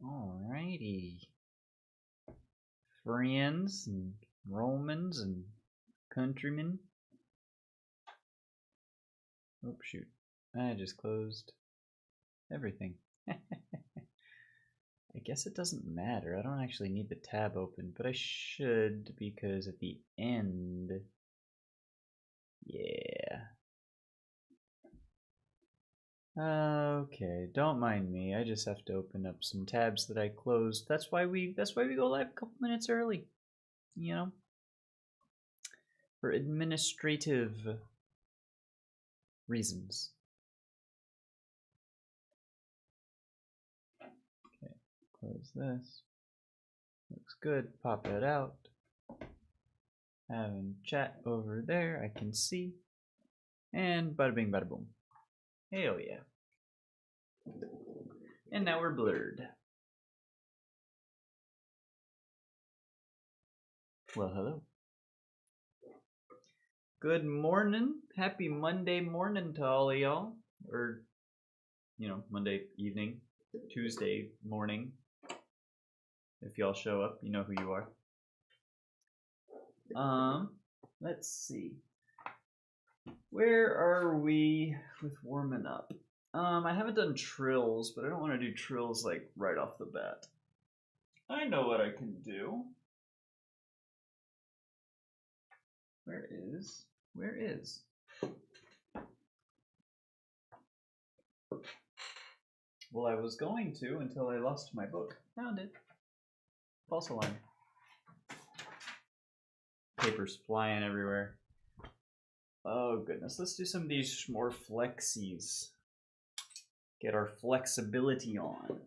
Alrighty. Friends and Romans and countrymen. Oh shoot. I just closed everything. I guess it doesn't matter. I don't actually need the tab open, but I should because at the end. Yeah. Okay, don't mind me. I just have to open up some tabs that I closed. That's why we go live a couple minutes early. You know? For administrative reasons. Okay, close this. Looks good. Pop that out. Having chat over there, I can see. And bada bing, bada boom. Hell yeah. And now we're blurred. Well, hello. Good morning. Happy Monday morning to all of y'all. Or, Monday evening, Tuesday morning. If y'all show up, you know who you are. Let's see. Where are we with warming up? I haven't done trills, but I don't want to do trills like right off the bat. I know what I can do. Where is? Well, I was going to until I lost my book. Found it. False alarm. Papers flying everywhere. Oh goodness, let's do some of these more flexies. Get our flexibility on.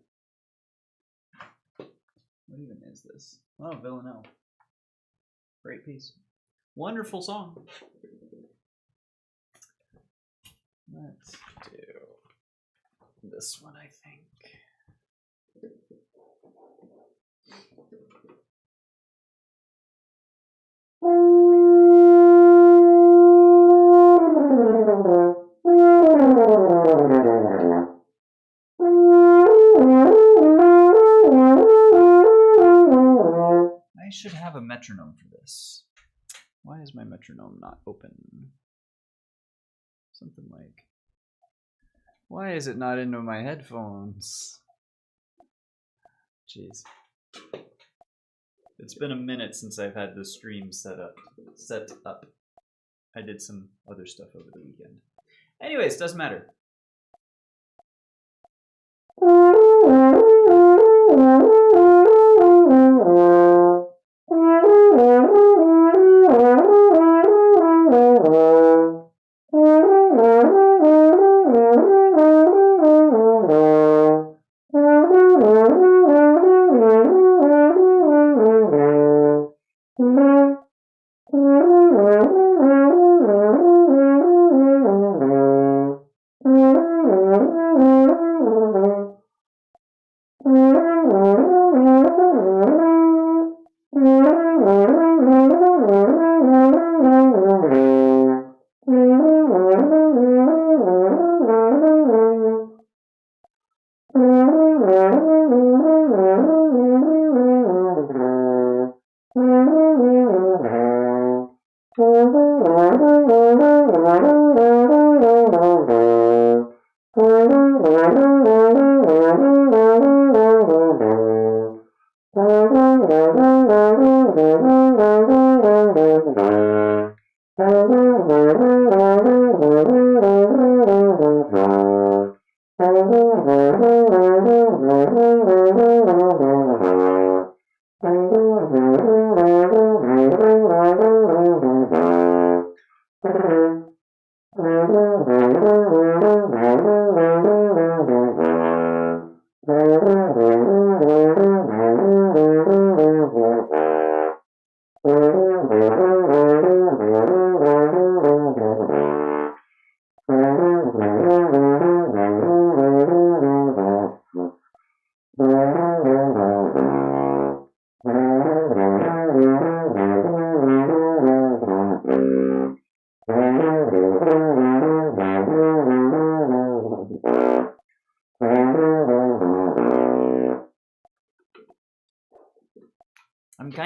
What even is this? Oh, Villanelle. Great piece. Wonderful song. Let's do this one, I think. I should have a metronome for this. Why is my metronome not open? Something like, why is it not into my headphones? Jeez. It's been a minute since I've had the stream set up. I did some other stuff over the weekend. Anyways, doesn't matter.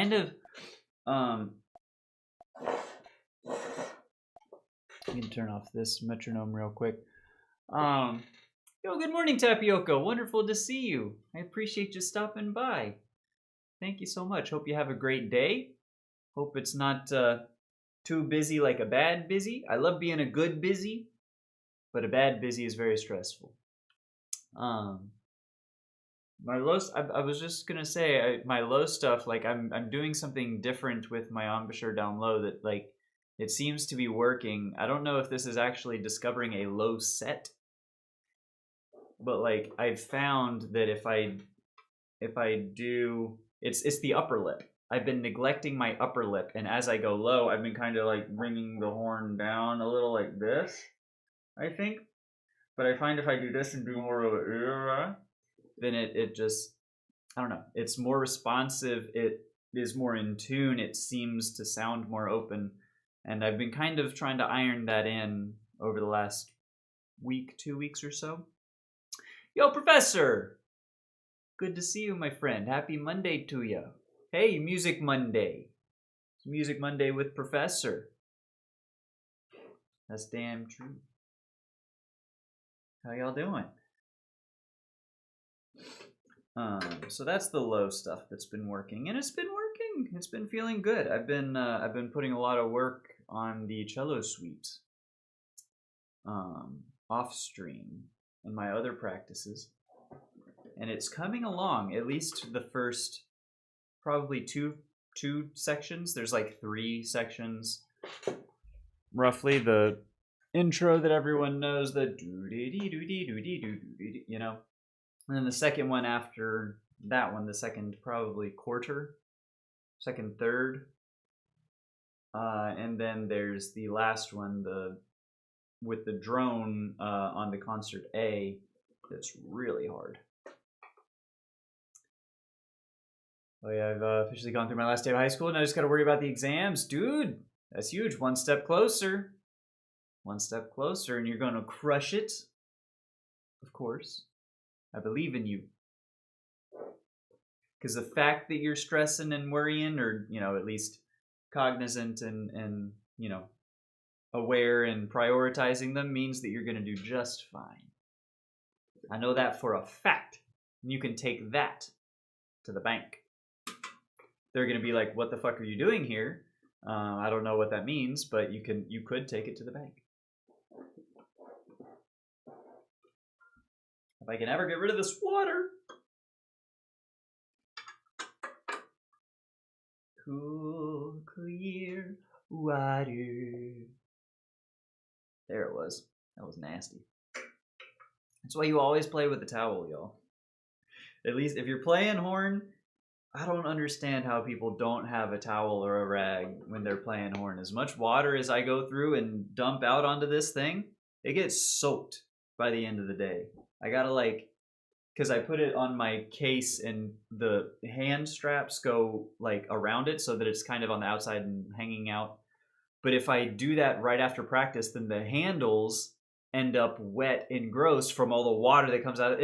kind of I can turn off this metronome real quick. Yo, good morning, Tapioca. Wonderful to see you. I appreciate you stopping by. Thank you so much. Hope you have a great day. Hope it's not too busy like a bad busy. I love being a good busy, but a bad busy is very stressful. My low, I was just gonna say my low stuff. Like I'm doing something different with my embouchure down low that like it seems to be working. I don't know if this is actually discovering a low set, but like I've found that if I do, it's the upper lip. I've been neglecting my upper lip, and as I go low, I've been kind of like bringing the horn down a little like this, I think. But I find if I do this and do more of a, then it just, I don't know, it's more responsive, it is more in tune, it seems to sound more open. And I've been kind of trying to iron that in over the last week, 2 weeks or so. Yo, Professor! Good to see you, my friend. Happy Monday to you. Hey, Music Monday. It's Music Monday with Professor. That's damn true. How y'all doing? So that's the low stuff that's been working, and it's been working. It's been feeling good. I've been putting a lot of work on the cello suite, off stream, and my other practices, and it's coming along. At least the first, probably two sections. There's like 3 sections, roughly. The intro that everyone knows, the you know. And then the second one after that one, the second probably quarter, second third, and then there's the last one, with the drone on the concert A. That's really hard. Oh yeah, I've officially gone through my last day of high school, and I just got to worry about the exams, dude. That's huge. One step closer. One step closer, and you're gonna crush it. Of course. I believe in you. Because the fact that you're stressing and worrying, or, you know, at least cognizant and you know, aware and prioritizing them, means that you're going to do just fine. I know that for a fact. And you can take that to the bank. They're going to be like, what the fuck are you doing here? I don't know what that means, but you could take it to the bank. If I can ever get rid of this water. Cool, clear water. There it was. That was nasty. That's why you always play with the towel, y'all. At least if you're playing horn, I don't understand how people don't have a towel or a rag when they're playing horn. As much water as I go through and dump out onto this thing, it gets soaked by the end of the day. I gotta like, because I put it on my case and the hand straps go like around it so that it's kind of on the outside and hanging out. But if I do that right after practice, then the handles end up wet and gross from all the water that comes out.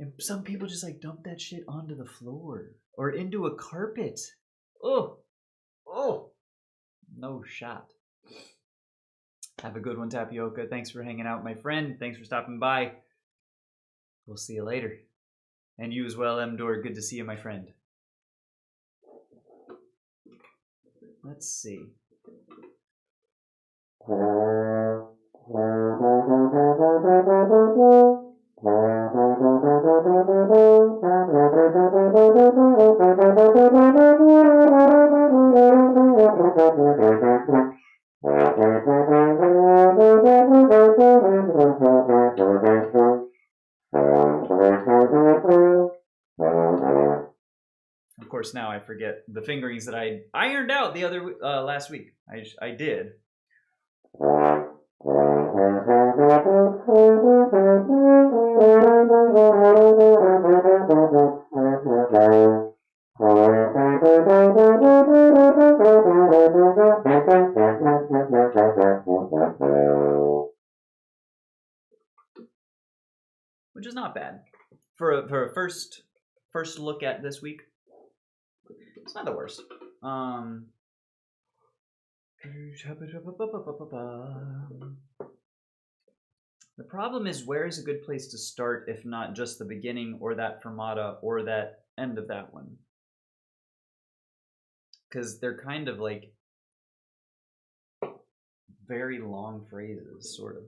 And some people just like dump that shit onto the floor or into a carpet. Oh, no shot. Have a good one, Tapioca. Thanks for hanging out, my friend. Thanks for stopping by. We'll see you later. And you as well, Mdor. Good to see you, my friend. Let's see. Of course, now I forget the fingerings that I ironed out the other last week. I did. Which is not bad for a first look at this week. It's not the worst. The problem is, where is a good place to start if not just the beginning or that fermata or that end of that one? Because they're kind of like very long phrases, sort of.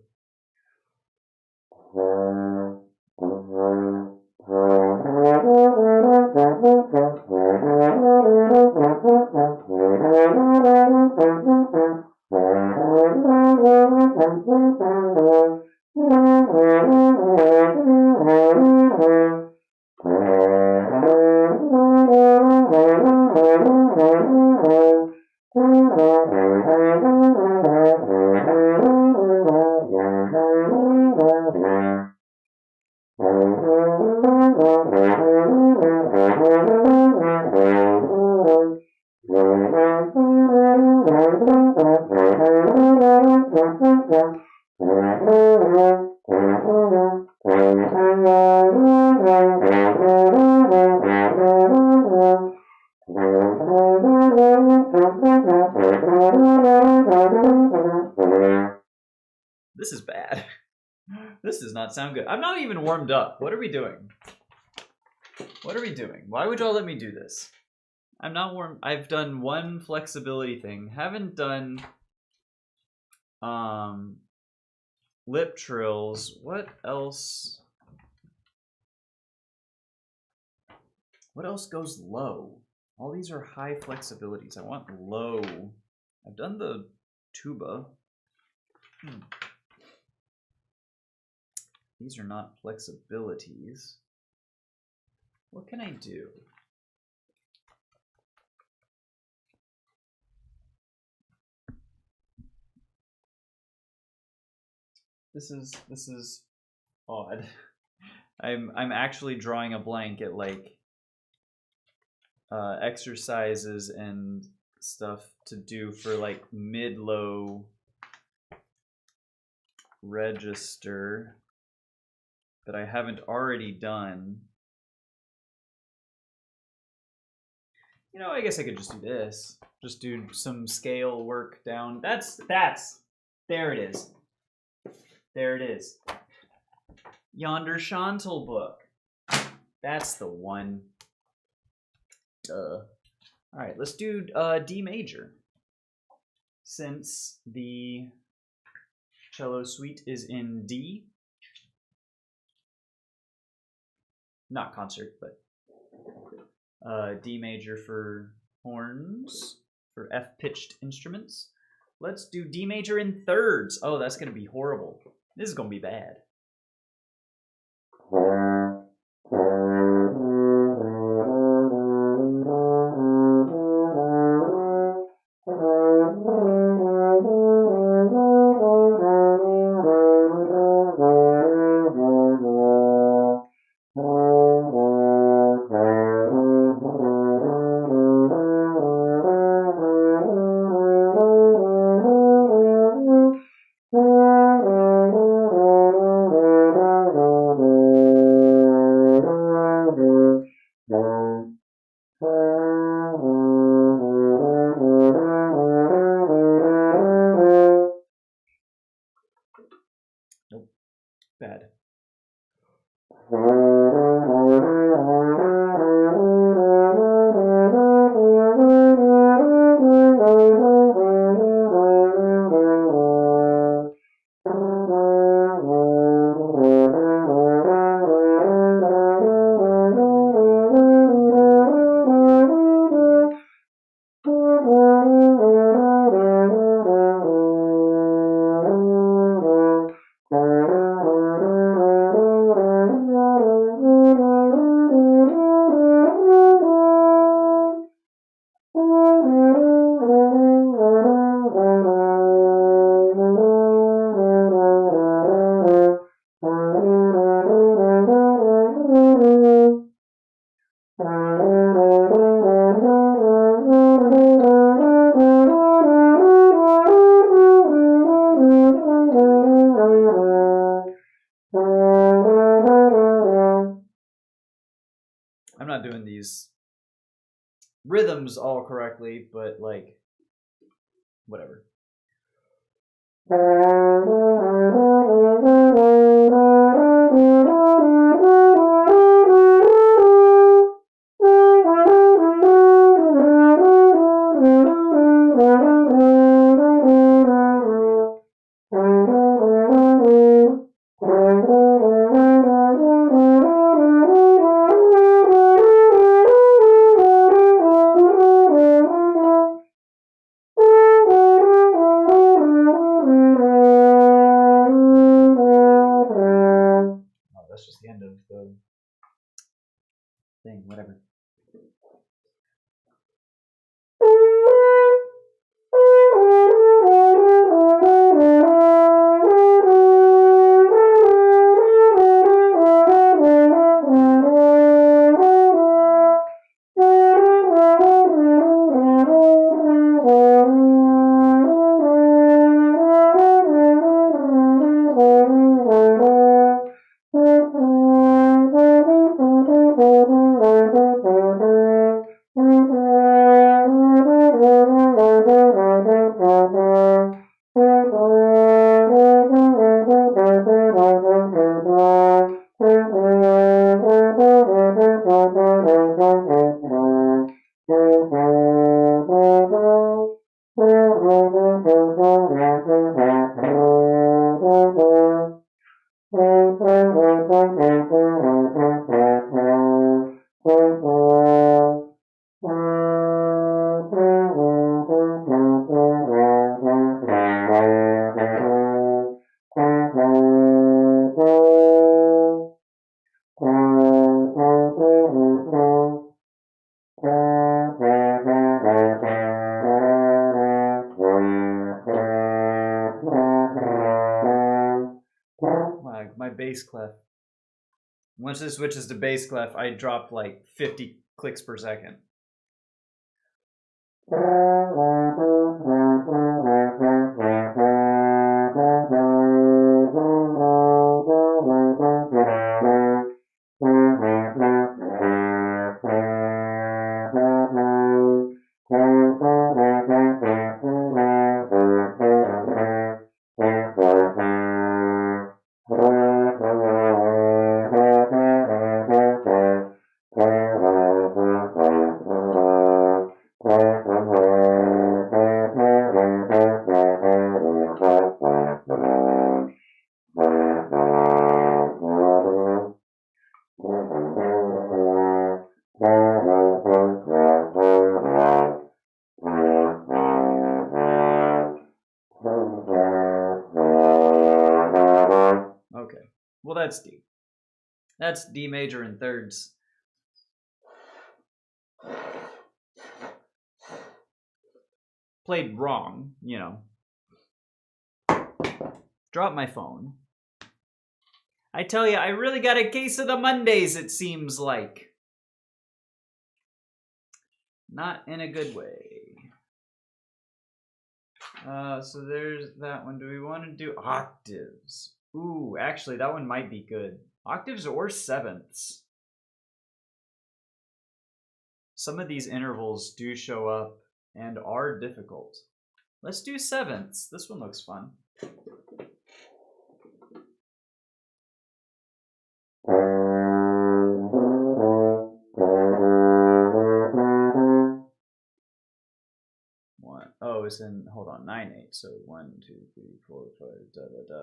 This is bad. This does not sound good. I'm not even warmed up. What are we doing? What are we doing? Why would y'all let me do this? I'm not warm. I've done one flexibility thing. Haven't done lip trills. What else? What else goes low? All these are high flexibilities. I want low. I've done the tuba. These are not flexibilities. What can I do? This is odd. I'm actually drawing a blank at like exercises and stuff to do for like mid-low register that I haven't already done. You know, I guess I could just do this. Just do some scale work down. That's there it is. There it is. Yonder Chantal book. That's the one. Duh. All right, let's do D major. Since the cello suite is in D. Not concert, but D major for horns, for F-pitched instruments. Let's do D major in thirds. Oh, that's going to be horrible. This is going to be bad. Nope. Bad. I'm not doing these rhythms all correctly, but like, whatever. That's just the end of the thing, whatever. My bass clef. Once it switches to bass clef, I drop like 50 clicks per second. Okay, well that's D. That's D major in thirds. Played wrong, you know. Drop my phone. I tell you, I really got a case of the Mondays, it seems like. Not in a good way. So there's that one. Do we want to do octaves? Ooh, actually, that one might be good. Octaves or sevenths. Some of these intervals do show up and are difficult. Let's do sevenths. This one looks fun. Oh, it's in, hold on, 9/8. So 1, 2, 3, 4, 5, da da da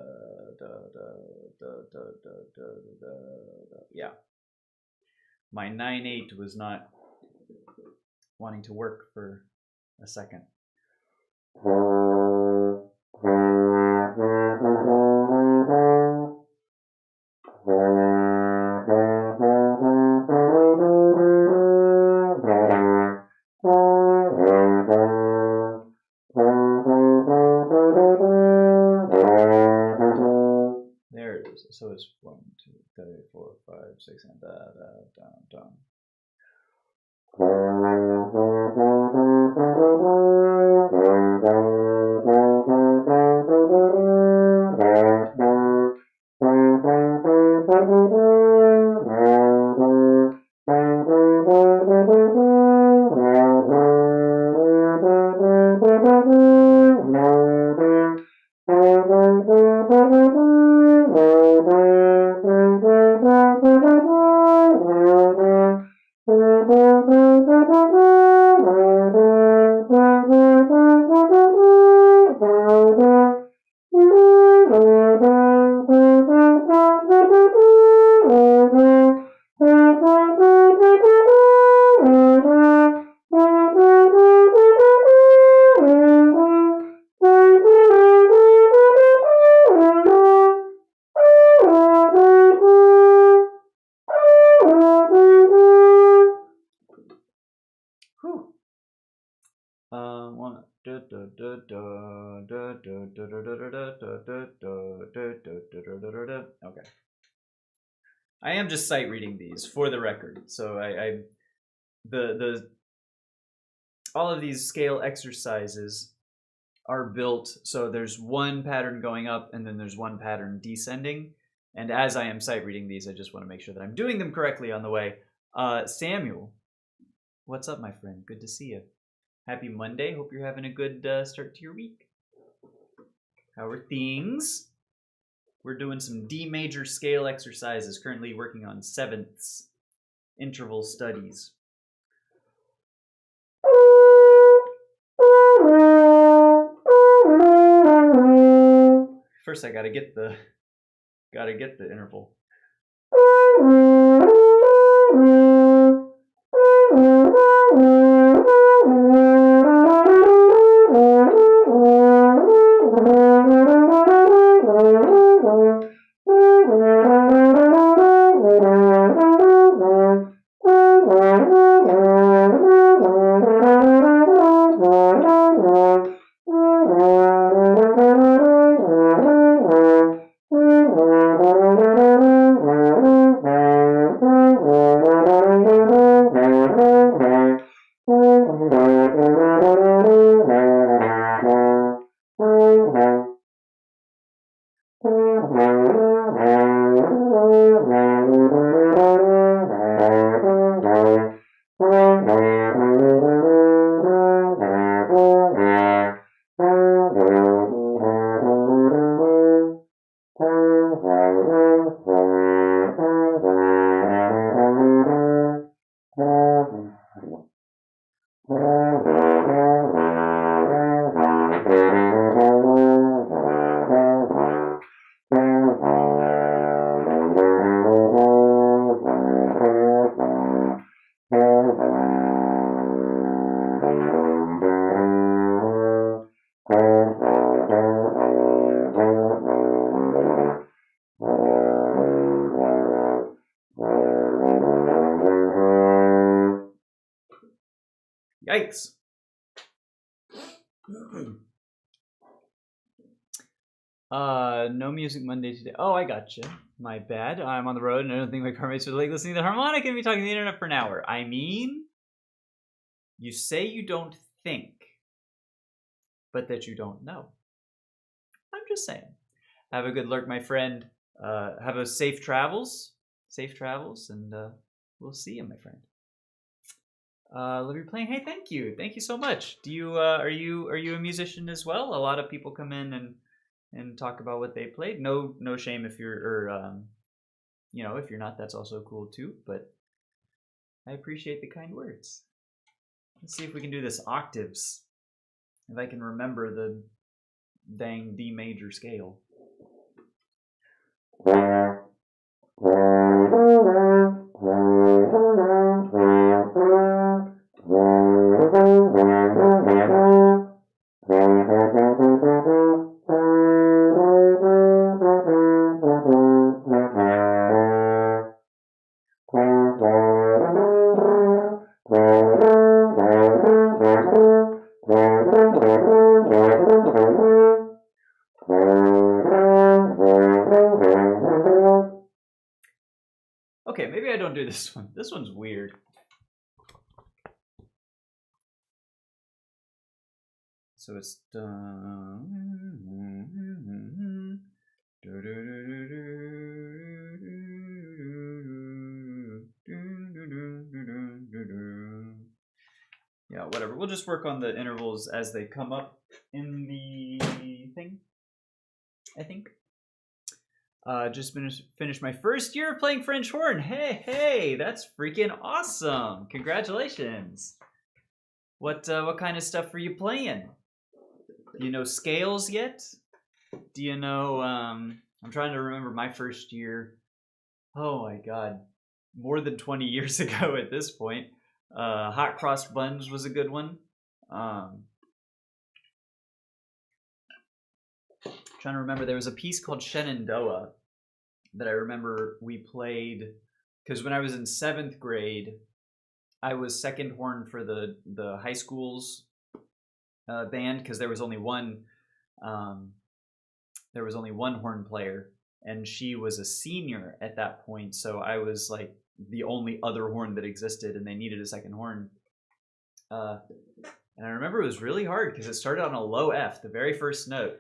da da da da da da da da. Yeah. My 9/8 was not wanting to work for a second. So it's 1, 2, 3, 4, 5, 6, and da da down down. Okay. I am just sight reading these for the record. So all of these scale exercises are built so there's one pattern going up and then there's one pattern descending. And as I am sight reading these, I just want to make sure that I'm doing them correctly on the way. Samuel, what's up, my friend? Good to see you. Happy Monday. Hope you're having a good start to your week. How are things? We're doing some D major scale exercises, currently working on sevenths, interval studies. First I gotta get the interval. Yikes. No music Monday today. Oh, I gotcha. My bad. I'm on the road and I don't think my car mates would like listening to the harmonic and be talking to the internet for an hour. I mean, you say you don't think, but that you don't know. I'm just saying. Have a good lurk, my friend. Have a safe travels. Safe travels, and we'll see you, my friend. Love your playing. Hey, thank you so much. Do you are you a musician as well? A lot of people come in and talk about what they played. No shame if you're if you're not, that's also cool too. But I appreciate the kind words. Let's see if we can do this octaves. If I can remember the dang D major scale. Okay, maybe I don't do this one. This one's weird. So it's yeah, whatever. We'll just work on the intervals as they come up in the thing. I think. Just finished my first year of playing French horn. Hey, that's freaking awesome! Congratulations. What kind of stuff are you playing? Do you know scales yet? Do you know? I'm trying to remember my first year. Oh my god, more than 20 years ago at this point. Hot cross buns was a good one. Trying to remember, there was a piece called Shenandoah that I remember we played because when I was in 7th grade, I was second horn for the high school's band because there was only one horn player, and she was a senior at that point, so I was like the only other horn that existed, and they needed a second horn. And I remember it was really hard because it started on a low F, the very first note.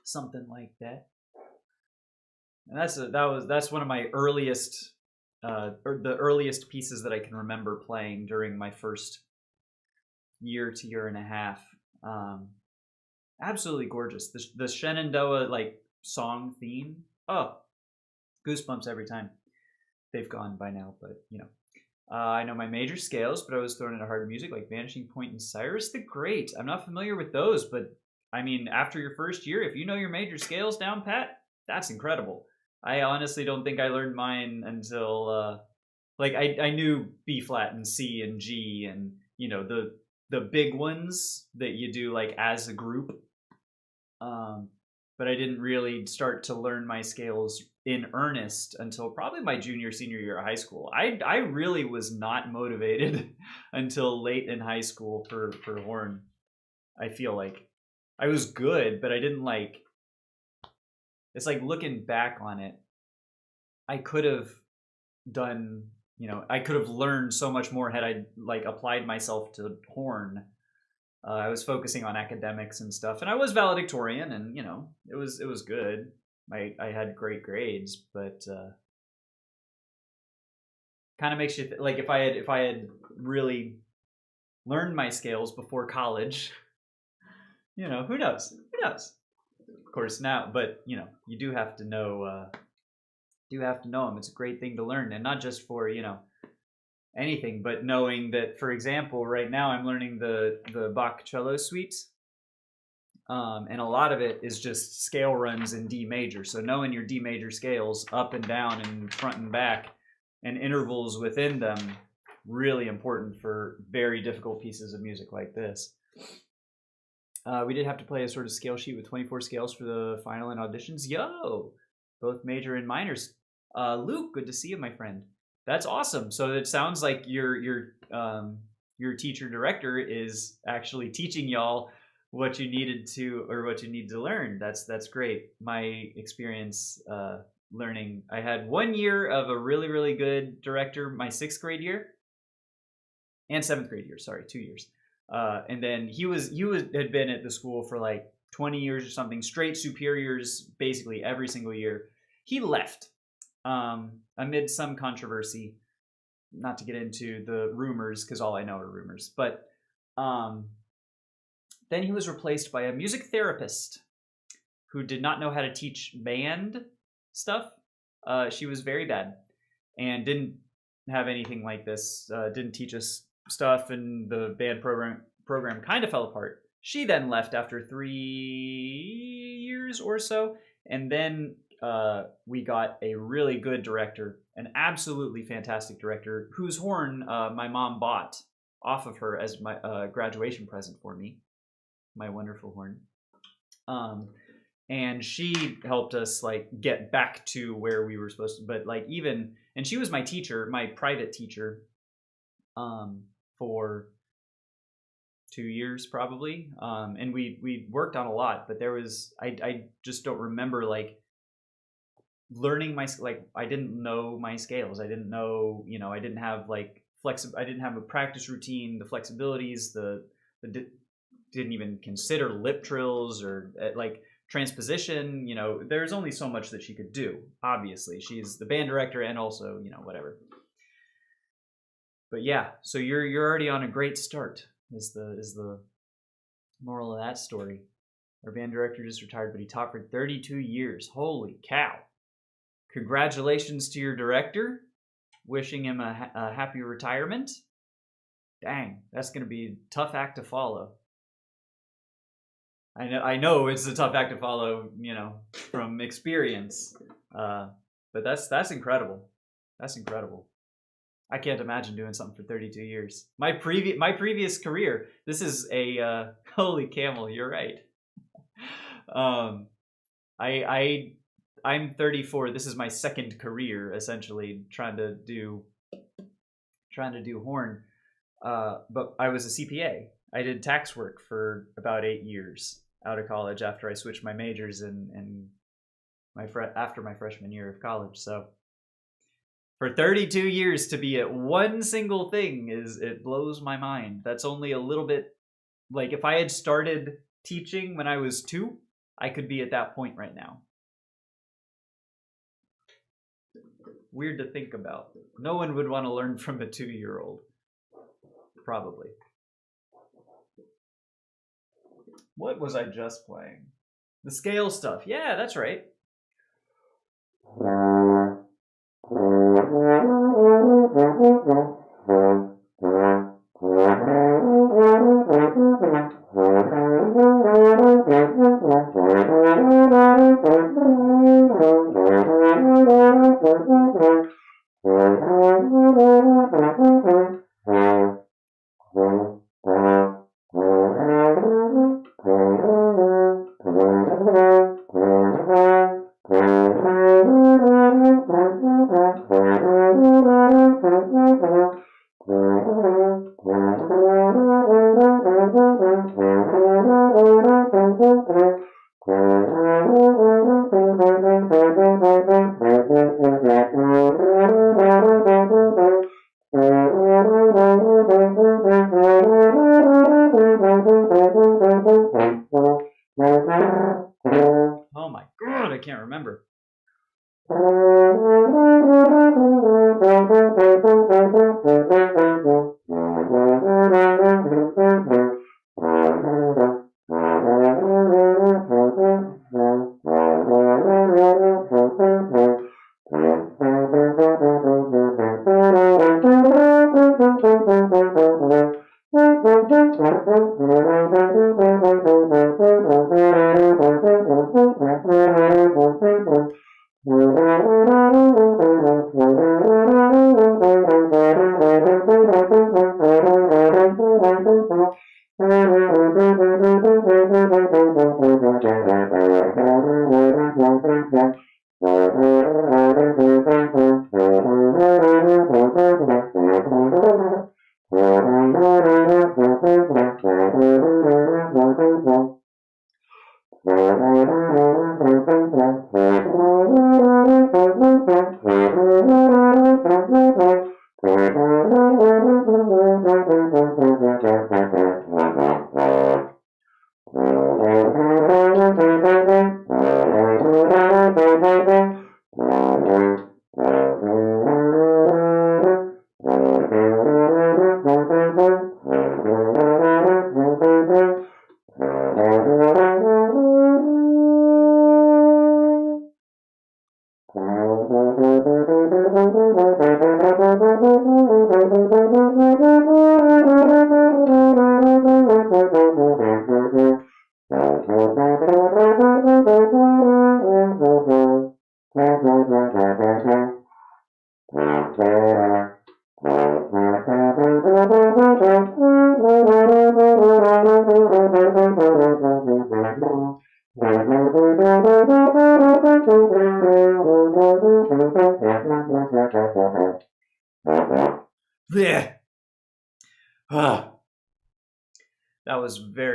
Something like that. And that's one of my earliest, or the earliest pieces that I can remember playing during my first year to year and a half. Absolutely gorgeous. The Shenandoah like song theme. Oh, goosebumps every time. They've gone by now, but you know. I know my major scales, but I was thrown into harder music like Vanishing Point and Cyrus the Great. I'm not familiar with those, but I mean, after your first year, if you know your major scales down pat, that's incredible. I honestly don't think I learned mine until like I knew B flat and C and G and you know the big ones that you do like as a group. But I didn't really start to learn my scales in earnest until probably my junior senior year of high school. I really was not motivated until late in high school for horn. I feel like I was good, but I didn't like. It's like looking back on it, I could have done. You know, I could have learned so much more had I like applied myself to horn. I was focusing on academics and stuff, and I was valedictorian, and you know, it was good. I had great grades, but kind of makes you like if I had really learned my scales before college, you know, who knows? Who knows? Of course now, but you know, you do have to know. Them. It's a great thing to learn, and not just for you know anything, but knowing that, for example, right now I'm learning the Bach cello suite, and a lot of it is just scale runs in D major. So knowing your D major scales up and down and front and back, and intervals within them, really important for very difficult pieces of music like this. We did have to play a sort of scale sheet with 24 scales for the final and auditions. Yo, both major and minors. Luke, good to see you, my friend. That's awesome. So it sounds like your teacher director is actually teaching y'all what you needed to or what you need to learn. That's great. My experience learning, I had 1 year of a really good director, my 6th grade year, and 7th grade year. Sorry, 2 years. And then he had been at the school for like 20 years or something, straight superiors basically every single year. He left amid some controversy, not to get into the rumors because all I know are rumors, but then he was replaced by a music therapist who did not know how to teach band stuff. She was very bad and didn't have anything like this, didn't teach us stuff, and the band program kind of fell apart. She then left after 3 years or so, and then we got a really good director, an absolutely fantastic director, whose horn my mom bought off of her as my graduation present for me. my wonderful horn. And she helped us like get back to where we were supposed to. But like and she was my teacher, my private teacher, for 2 years probably. And we worked on a lot, but I just don't remember like learning I didn't know my scales. I didn't know, I didn't have like I didn't have a practice routine, the flexibilities, didn't even consider lip trills or like transposition. There's only so much that she could do. Obviously, she's the band director and also, whatever. But yeah, so you're already on a great start. Is the moral of that story. Our band director just retired, but he taught for 32 years. Holy cow! Congratulations to your director. Wishing him a happy retirement. Dang, that's going to be a tough act to follow. I know it's a tough act to follow, from experience. But that's incredible. That's incredible. I can't imagine doing something for 32 years. My previous career. This is a holy camel. You're right. I'm 34. This is my second career, essentially, trying to do horn. But I was a CPA. I did tax work for about 8 years out of college after I switched my majors after my freshman year of college. So for 32 years to be at one single thing it blows my mind. That's only a little bit, like if I had started teaching when I was 2, I could be at that point right now. Weird to think about. No one would want to learn from a 2-year-old. Probably. What was I just playing? The scale stuff. Yeah, that's right. Oh my god, I can't remember.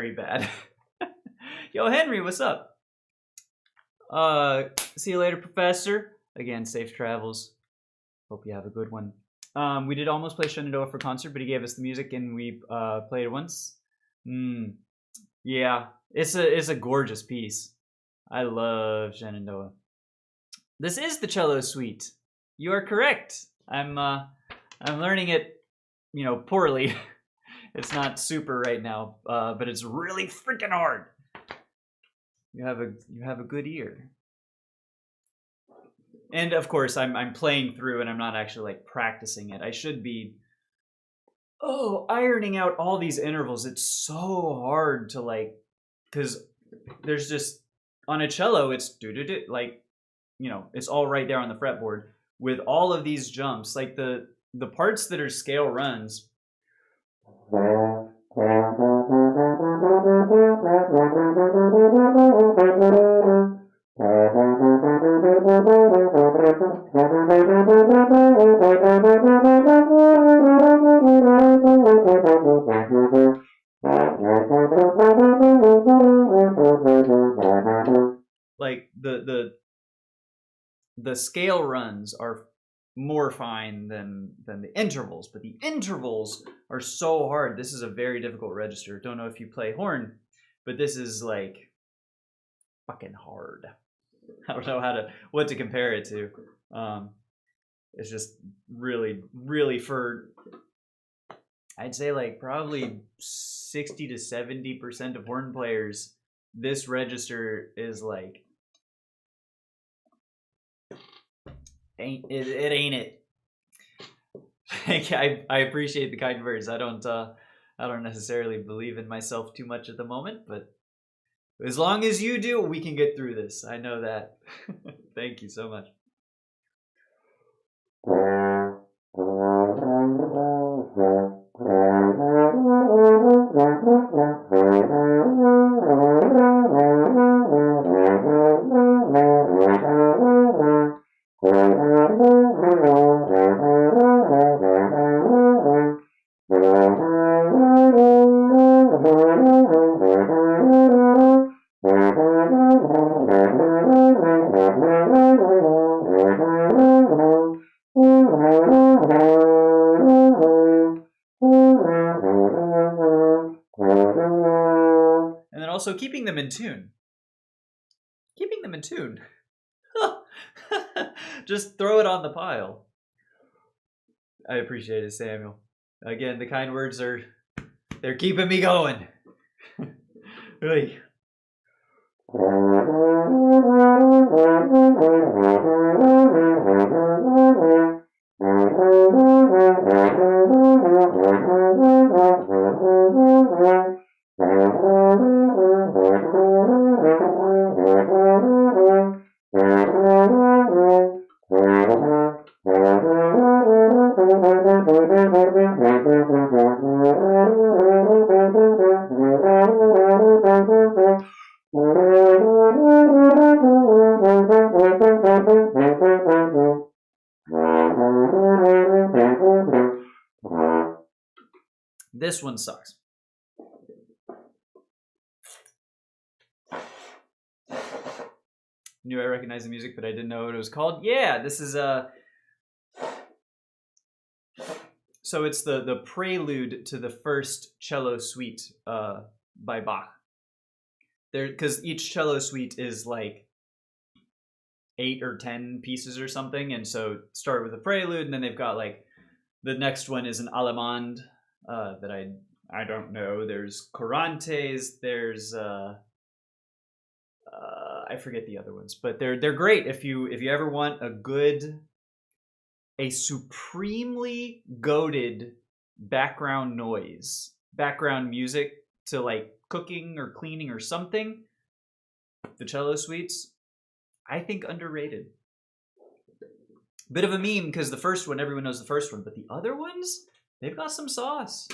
very bad. Yo, Henry, what's up? See you later, Professor. Again, safe travels. Hope you have a good one. We did almost play Shenandoah for concert, but he gave us the music and we played it once. Yeah, it's a gorgeous piece. I love Shenandoah. This is the cello suite. You are correct. I'm learning it, poorly. It's not super right now, but it's really freaking hard. You have a good ear. And of course, I'm playing through, and I'm not actually like practicing it. I should be. Ironing out all these intervals. It's so hard to like, because there's just on a cello, it's do like, it's all right there on the fretboard with all of these jumps, like the parts that are scale runs. Like the scale runs are more fine than the intervals, but the intervals are so hard. This is a very difficult register. Don't know if you play horn, but this is like fucking hard. I don't know what to compare it to. It's just really, really for, I'd say like probably 60 to 70% of horn players, this register is like, it ain't it. I appreciate the kind words. I don't necessarily believe in myself too much at the moment, but as long as you do, we can get through this. I know that. Thank you so much. And then also keeping them in tune. Keeping them in tune. Just throw it on the pile. I appreciate it, Samuel. Again, the kind words they're keeping me going. Really. This one sucks. Knew I recognized the music, but I didn't know what it was called. Yeah, this is so it's the prelude to the first cello suite by Bach. Because each cello suite is like 8 or 10 pieces or something, and so start with a prelude, and then they've got like the next one is an allemande that I don't know. There's courantes. There's I forget the other ones, but they're great if you ever want a supremely goated background music to like cooking or cleaning or something. The cello suites, I think, underrated. Bit of a meme because the first one, everyone knows the first one, but the other ones, they've got some sauce.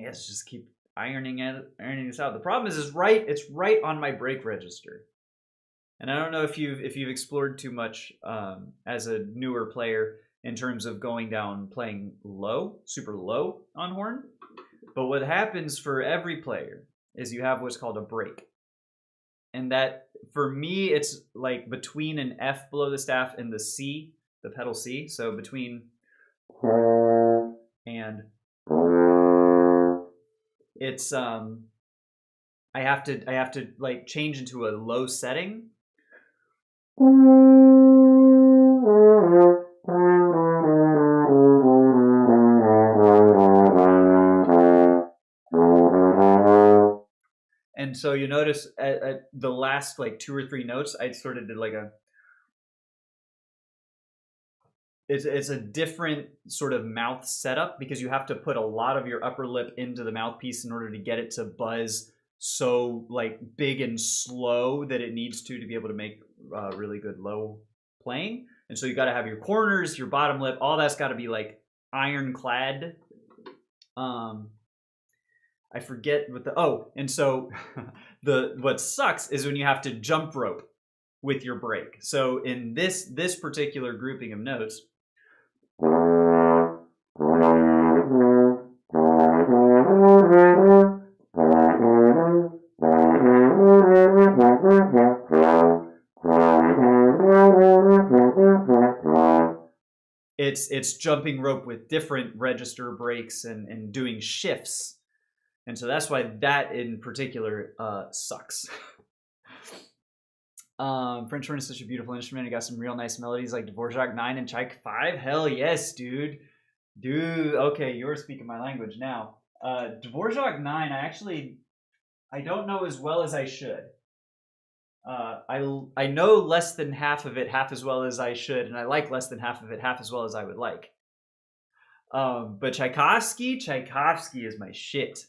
guess just keep ironing this out. The problem is it's right on my break register. And I don't know if you've explored too much as a newer player in terms of going down playing low, super low on horn. But what happens for every player is you have what's called a break. And that, for me, it's like between an F below the staff and the C, the pedal C. So between and it's I have to like change into a low setting. And so you notice at the last like 2 or 3 notes, I sort of did like a. It's a different sort of mouth setup because you have to put a lot of your upper lip into the mouthpiece in order to get it to buzz so like big and slow that it needs to be able to make really good low playing. And so you got to have your corners, your bottom lip, all that's got to be like ironclad. I forget what and so what sucks is when you have to jump rope with your break. So in this particular grouping of notes, it's jumping rope with different register breaks and doing shifts. And so that's why that in particular sucks. French horn is such a beautiful instrument. It got some real nice melodies like Dvorak 9 and Tchaik 5. Hell yes, dude. Okay, you're speaking my language now. Dvorak 9, I don't know as well as I should. I know less than half of it, half as well as I should, and I like less than half of it, half as well as I would like. But Tchaikovsky is my shit.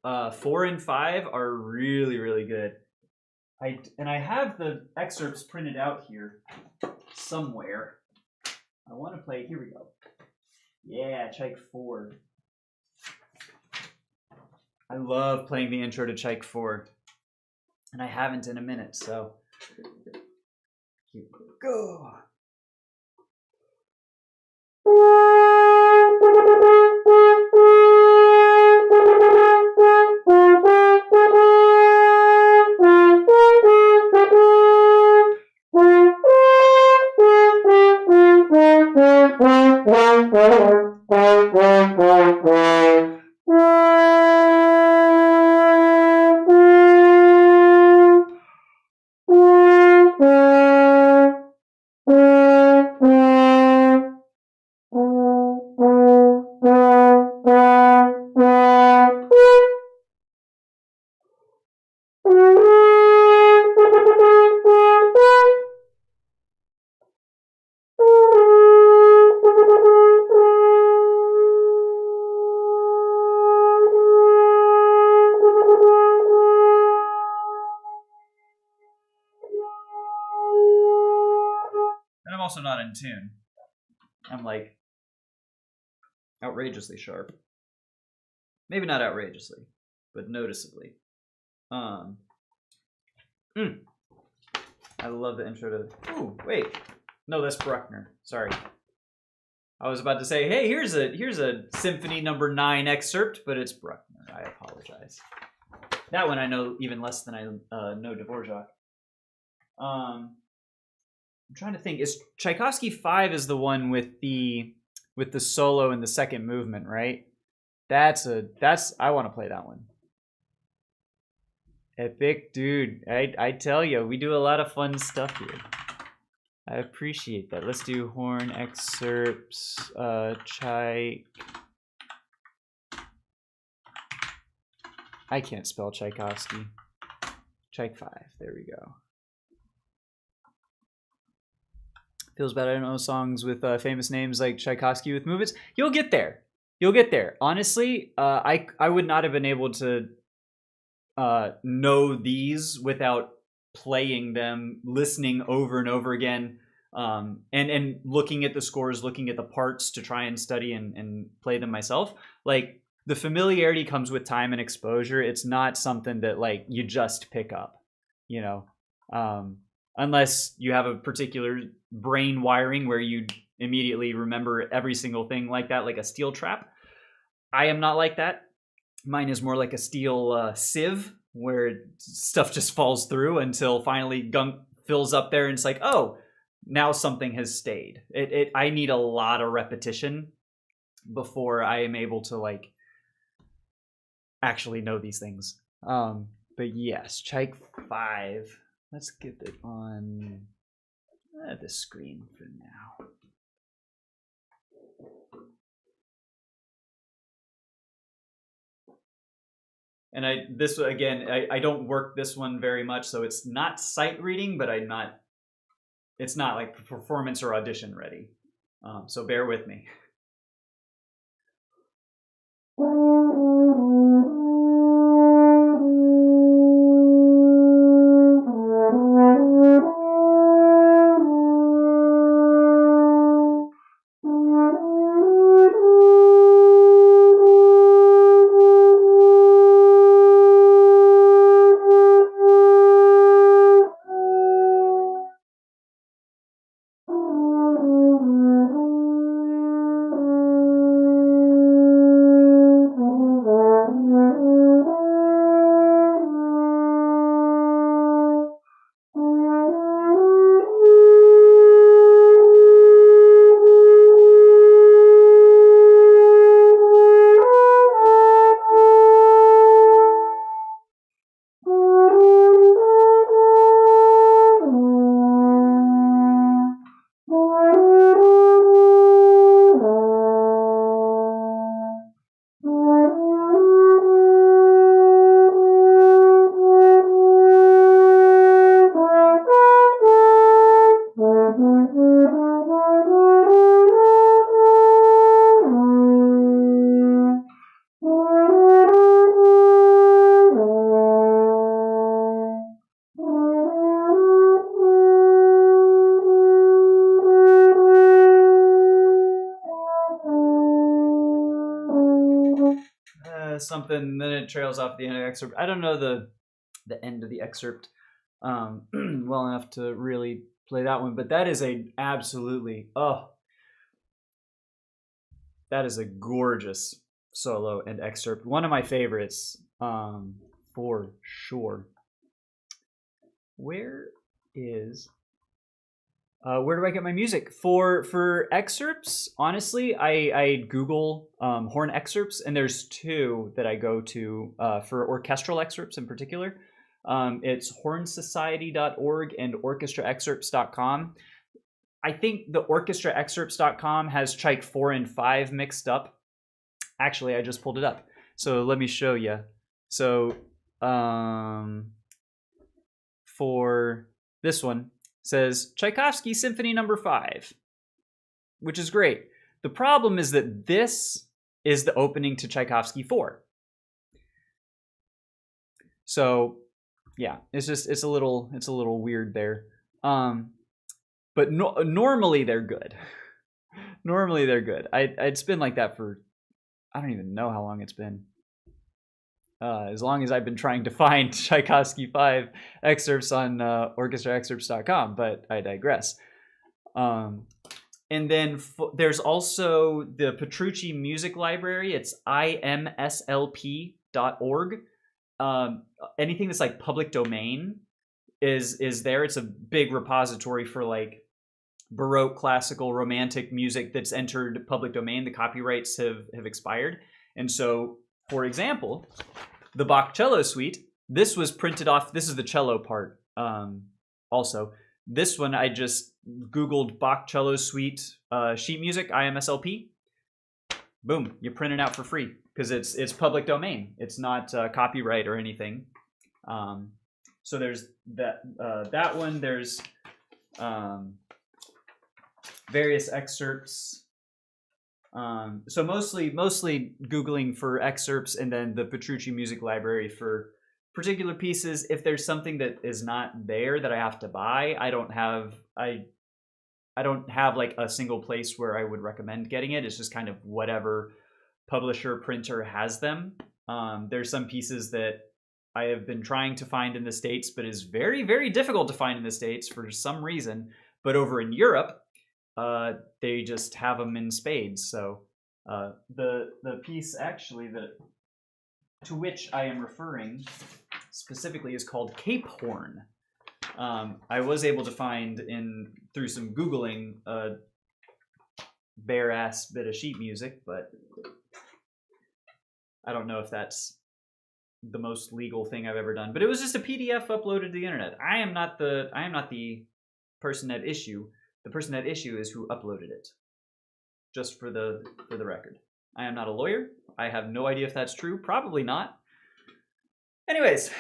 4 and 5 are really, really good. I have the excerpts printed out here somewhere. I want to play. Here we go. Yeah, Tchaik 4. I love playing the intro to Tchaik 4, and I haven't in a minute. So here we go. Also not in tune. I'm like outrageously sharp. Maybe not outrageously, but noticeably. I love the intro to. Ooh, wait, no, that's Bruckner. Sorry, I was about to say, hey, here's a Symphony Number 9 excerpt, but it's Bruckner. I apologize. That one I know even less than I know Dvorak. I'm trying to think. Is Tchaikovsky 5 is the one with the solo in the second movement, right? I want to play that one. Epic, dude. I tell you, we do a lot of fun stuff here. I appreciate that. Let's do horn excerpts. Tchaik. I can't spell Tchaikovsky. Tchaik 5. There we go. Feels bad I don't know songs with famous names like Tchaikovsky with movements. You'll get there. Honestly, I would not have been able to know these without playing them, listening over and over again, and looking at the scores, looking at the parts to try and study and play them myself. Like the familiarity comes with time and exposure. It's not something that like you just pick up, you know, unless you have a particular brain wiring where you immediately remember every single thing like that, like a steel trap. I am not like that. Mine is more like a steel sieve where stuff just falls through until finally gunk fills up there and it's like, oh, now something has stayed. I need a lot of repetition before I am able to like actually know these things. But yes, Chike 5. Let's get it on the screen for now. And I don't work this one very much, so it's not sight reading, but it's not like performance or audition ready. So bear with me. Something, then it trails off the end of the excerpt. I don't know the end of the excerpt well enough to really play that one, but that is that is a gorgeous solo and excerpt. One of my favorites, for sure. Where do I get my music for excerpts? Honestly, I Google horn excerpts, and there's two that I go to for orchestral excerpts in particular. It's hornsociety.org and orchestraexcerpts.com. I think the orchestraexcerpts.com has Chike 4 and 5 mixed up. Actually, I just pulled it up, so let me show you. So for this one, says Tchaikovsky Symphony No. 5, which is great. The problem is that this is the opening to Tchaikovsky 4. So yeah, it's a little weird there. But normally they're good. Normally they're good. It's been like that for, I don't even know how long it's been. As long as I've been trying to find Tchaikovsky 5 excerpts on orchestraexcerpts.com, but I digress. And then there's also the Petrucci Music Library. It's imslp.org. Anything that's like public domain is there. It's a big repository for like Baroque, classical, romantic music that's entered public domain. The copyrights have expired. And so, for example, the Bach Cello Suite, this was printed off. This is the cello part also. This one, I just Googled Bach Cello Suite sheet music, IMSLP. Boom, you print it out for free because it's public domain. It's not copyright or anything. So there's that one. There's various excerpts. So mostly Googling for excerpts, and then the Petrucci Music Library for particular pieces. If there's something that is not there that I have to buy, I don't have like a single place where I would recommend getting it. It's just kind of whatever publisher printer has them. There's some pieces that I have been trying to find in the States, but is very, very difficult to find in the States for some reason. But over in Europe, they just have them in spades. So the piece actually to which I am referring specifically is called Cape Horn. I was able to find through some Googling a bare ass bit of sheet music, but I don't know if that's the most legal thing I've ever done. But it was just a PDF uploaded to the internet. I am not the person at issue. The person at issue is who uploaded it. Just for the record. I am not a lawyer. I have no idea if that's true. Probably not. Anyways.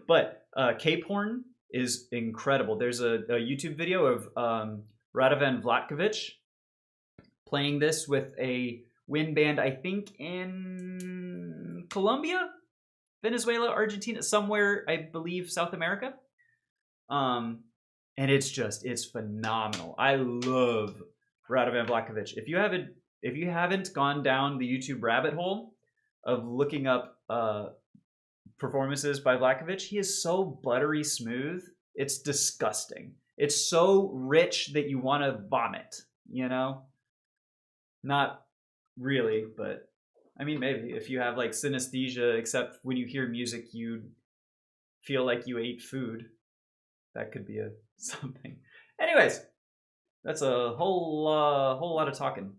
But Cape Horn is incredible. There's a YouTube video of Radovan Vlatkovic playing this with a wind band, I think in Colombia, Venezuela, Argentina, somewhere, I believe, South America. And it's phenomenal. I love Radovan Vlatkovic. If you haven't gone down the YouTube rabbit hole of looking up performances by Vlatkovic, he is so buttery smooth. It's disgusting. It's so rich that you want to vomit, you know? Not really, but I mean, maybe if you have like synesthesia, except when you hear music, you feel like you ate food. That could be something. Anyways, that's a whole lot of talking.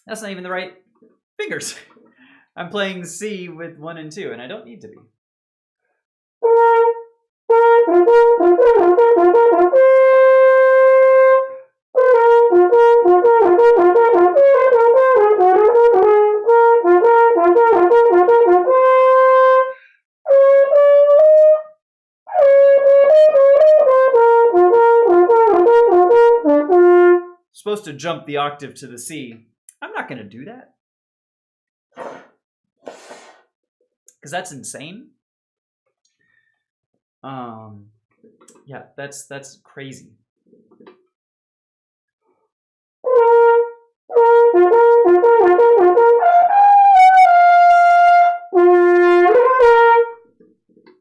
That's not even the right fingers. I'm playing C with 1 and 2, and I don't need to be. Supposed to jump the octave to the C. I'm not going to do that. Because that's insane. Yeah, that's crazy.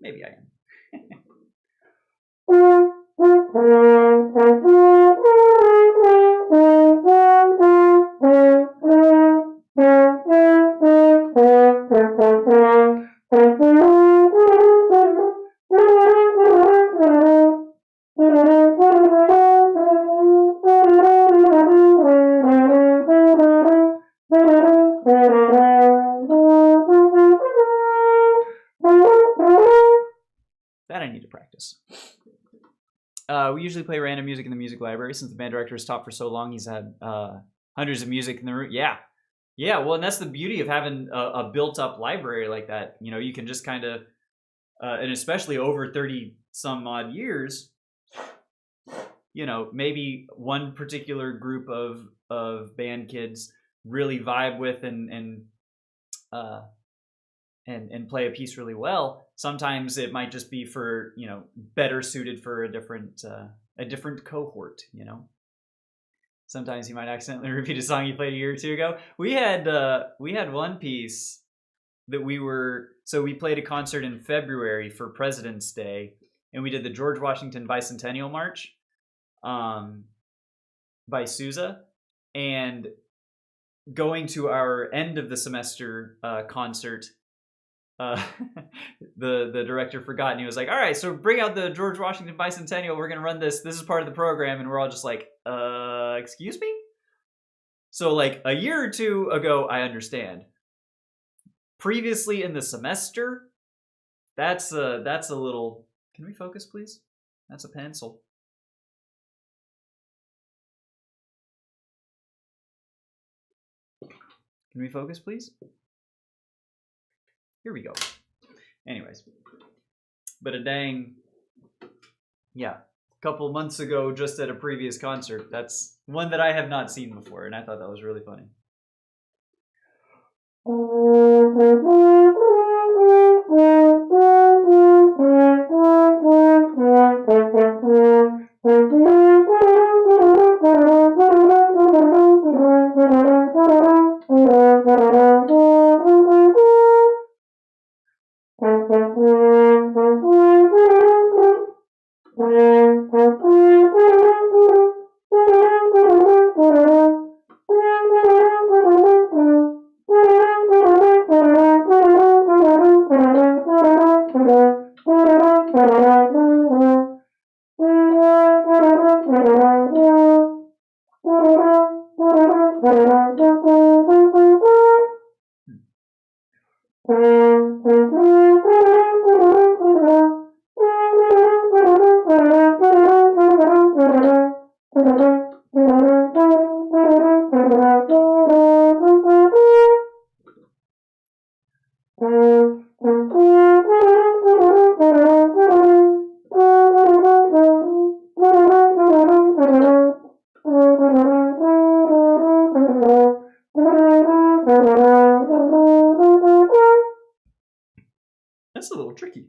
Maybe I am. That I need to practice. We usually play random music in the music library. Since the band director has taught for so long, he's had hundreds of music in the room. Yeah. Well, and that's the beauty of having a built-up library like that. You know, you can just kind of, and especially over 30 some odd years, you know, maybe one particular group of band kids really vibe with and play a piece really well. Sometimes it might just be for, you know, better suited for a different cohort, you know. Sometimes you might accidentally repeat a song you played a year or two ago. We had one piece that we played a concert in February for President's Day, and we did the George Washington Bicentennial March by Sousa, and going to our end of the semester concert, the director forgot, and he was like, all right, so bring out the George Washington Bicentennial, we're gonna run this is part of the program. And we're all just like, excuse me? So like a year or two ago, I understand. Previously in the semester, that's a little, can we focus please? That's a pencil. Can we focus please? Here we go. Anyways, but a dang, yeah, a couple months ago, just at a previous concert, that's one that I have not seen before, and I thought that was really funny. That's a little tricky.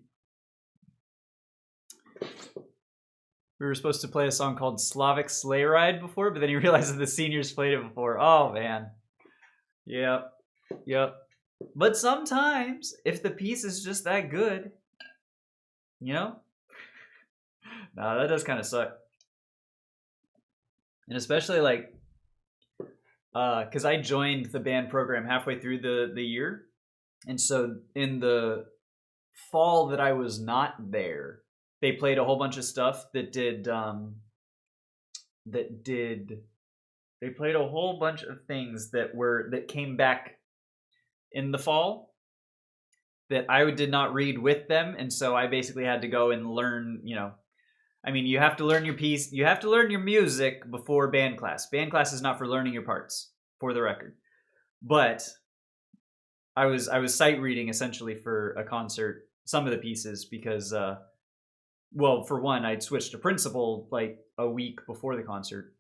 We were supposed to play a song called Slavic Sleigh Ride before, but then you realized that the seniors played it before. Oh, man. Yep. But sometimes, if the piece is just that good, you know? Nah, that does kind of suck. And especially, like, because I joined the band program halfway through the year. And so in the fall that I was not there, they played a whole bunch of stuff they played a whole bunch of things that came back in the fall that I did not read with them. And so I basically had to go and learn, I mean, you have to learn your piece, you have to learn your music before band class. Band class is not for learning your parts, for the record. But I was sight reading essentially for a concert, some of the pieces, because well, for one, I'd switched to principal like a week before the concert.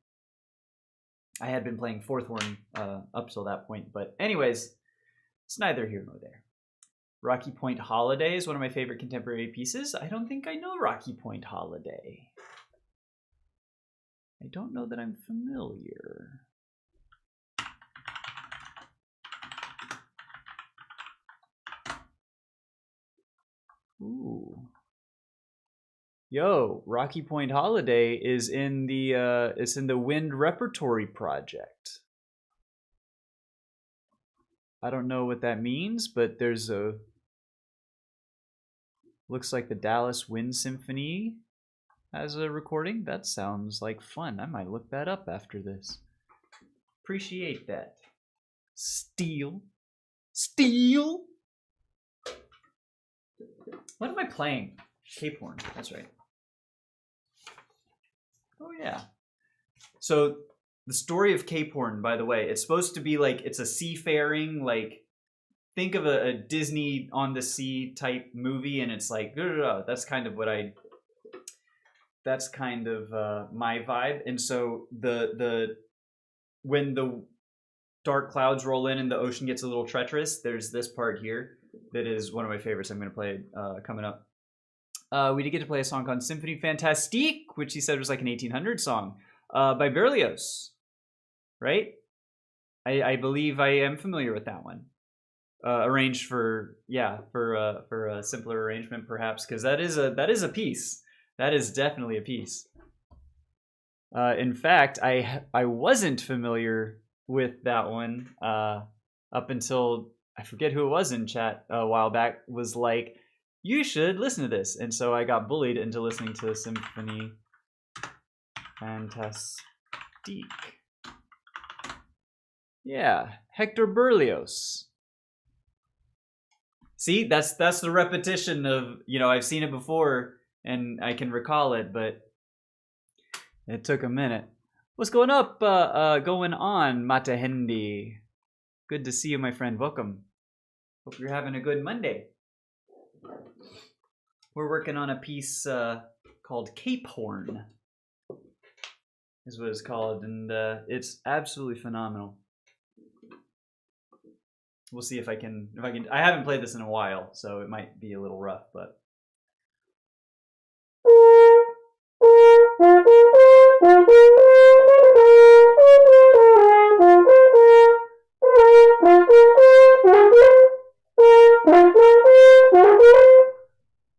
I had been playing fourth horn up till that point, but anyways, it's neither here nor there. Rocky Point Holiday is one of my favorite contemporary pieces. I don't think I know Rocky Point Holiday. I don't know that I'm familiar. Ooh. Yo, Rocky Point Holiday is in the Wind Repertory Project. I don't know what that means, but there's looks like the Dallas Wind Symphony has a recording. That sounds like fun. I might look that up after this. Appreciate that. Steel. What am I playing? Cape Horn, that's right. Oh yeah. So the story of Cape Horn, by the way, it's supposed to be like, it's a seafaring, like, think of a Disney on the sea type movie, and it's like, that's kind of my vibe. And so when the dark clouds roll in and the ocean gets a little treacherous, there's this part here that is one of my favorites. I'm going to play coming up. We did get to play a song called Symphonie Fantastique, which he said was like an 1800 song by Berlioz, right? I believe I am familiar with that one. Arranged for a simpler arrangement, perhaps, because that is a piece. That is definitely a piece. In fact, I wasn't familiar with that one up until I forget who it was in chat a while back was like, you should listen to this, and so I got bullied into listening to Symphony Fantastique. Yeah, Hector Berlioz. See, that's the repetition of, you know, I've seen it before and I can recall it, but it took a minute. What's going on, Matahendi? Good to see you, my friend. Welcome. Hope you're having a good Monday. We're working on a piece called Cape Horn, is what it's called, and it's absolutely phenomenal. We'll see if I can. I haven't played this in a while, so it might be a little rough, but.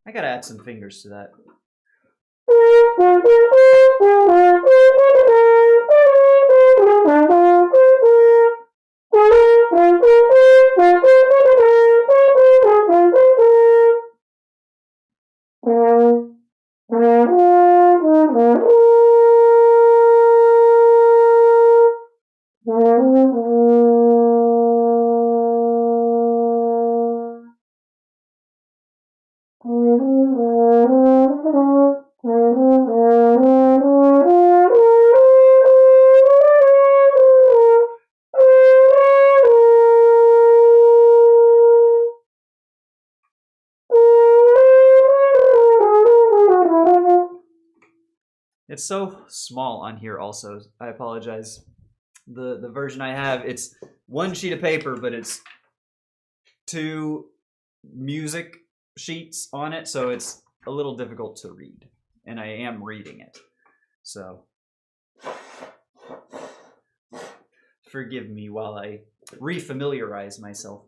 I gotta add some fingers to that. It's so small on here also. I apologize. The version I have, it's one sheet of paper, but it's 2 music sheets on it, so it's a little difficult to read. And I am reading it. So forgive me while I refamiliarize myself.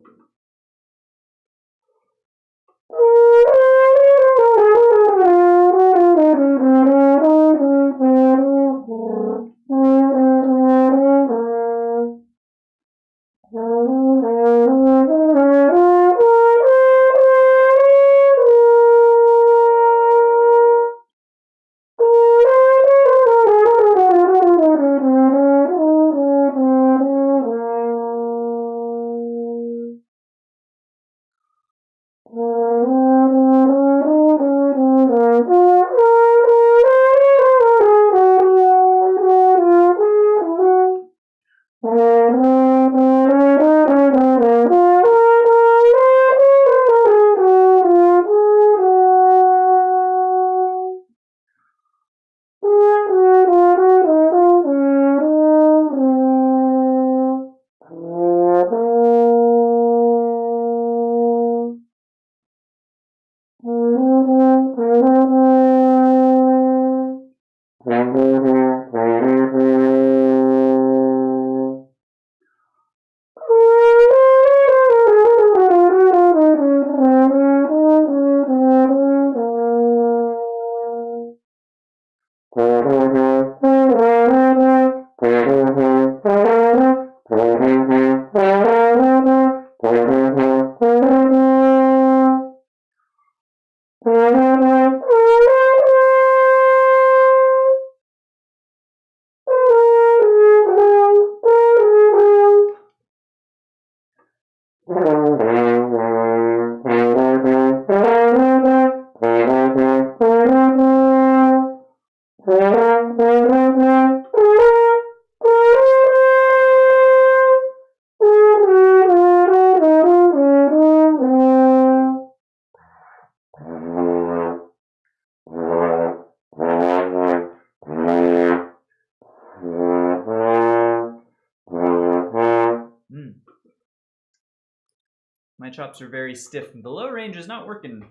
My chops are very stiff. The low range is not working.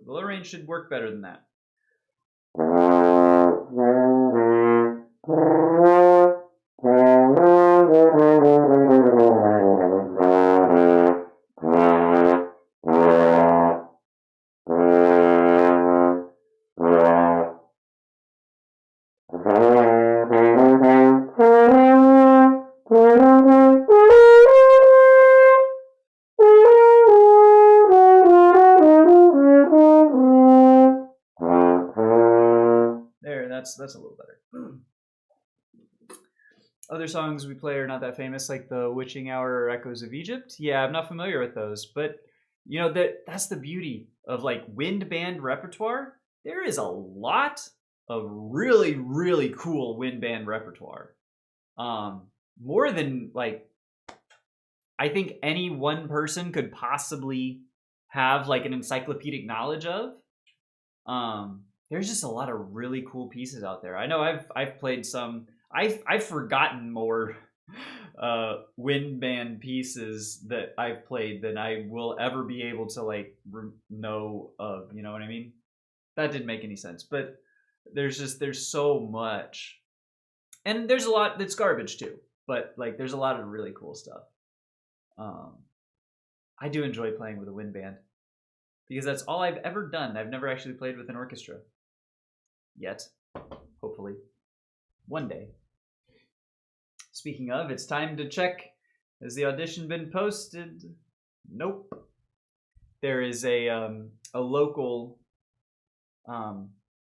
The low range should work better than that. That's a little better. Other songs we play are not that famous, like the Witching Hour or Echoes of Egypt. Yeah, I'm not familiar with those, but you know that's the beauty of like wind band repertoire. There is a lot of really, really cool wind band repertoire. More than like I think any one person could possibly have like an encyclopedic knowledge of. There's just a lot of really cool pieces out there. I know I've played some. I've forgotten more wind band pieces that I've played than I will ever be able to like know of. You know what I mean? That didn't make any sense, but there's so much, and there's a lot that's garbage too. But like there's a lot of really cool stuff. I do enjoy playing with a wind band because that's all I've ever done. I've never actually played with an orchestra yet. Hopefully, one day. Speaking of, it's time to check. Has the audition been posted? Nope. There is a local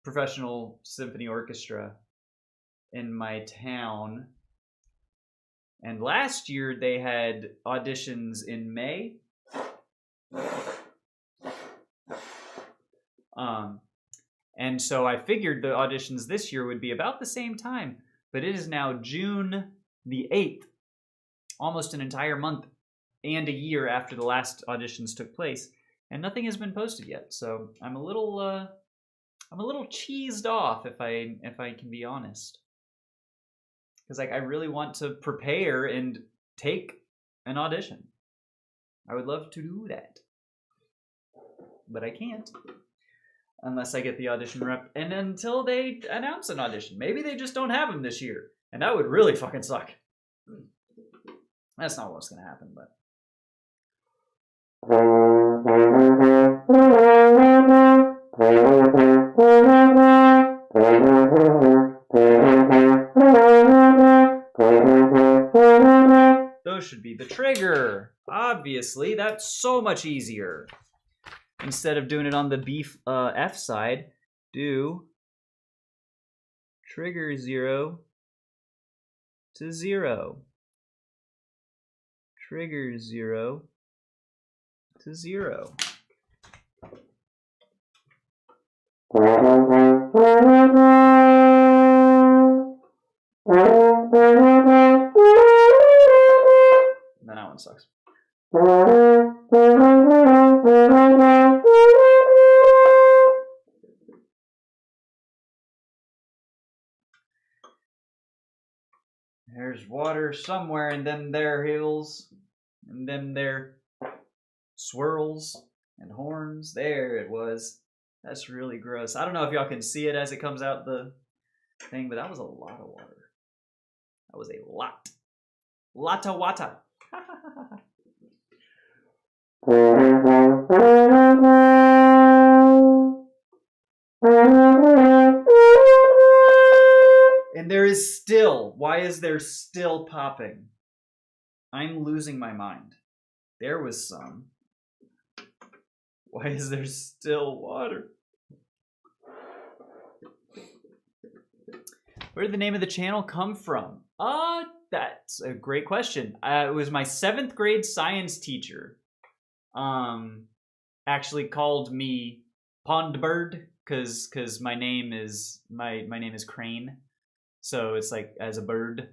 professional symphony orchestra in my town. And last year they had auditions in May. And so I figured the auditions this year would be about the same time, but it is now June the 8th, almost an entire month and a year after the last auditions took place, and nothing has been posted yet. So I'm a little cheesed off if I can be honest. Because like I really want to prepare and take an audition. I would love to do that. But I can't. Unless I get the audition rep. And until they announce an audition. Maybe they just don't have them this year. And that would really fucking suck. That's not what's going to happen, but... Those should be the trigger. Obviously, that's so much easier. Instead of doing it on the F side, do trigger 0 to 0. Trigger 0 to 0. That one sucks. There's water somewhere in them there hills, and them there swirls and horns. There it was. That's really gross. I don't know if y'all can see it as it comes out the thing, but that was a lot of water. That was a lot. Lotta wata. And there is still, why is there still popping? I'm losing my mind. There was some. Why is there still water? Where did the name of the channel come from? That's a great question. It was my 7th grade science teacher. Actually called me Pond Bird because my name is Crane, so it's like as a bird,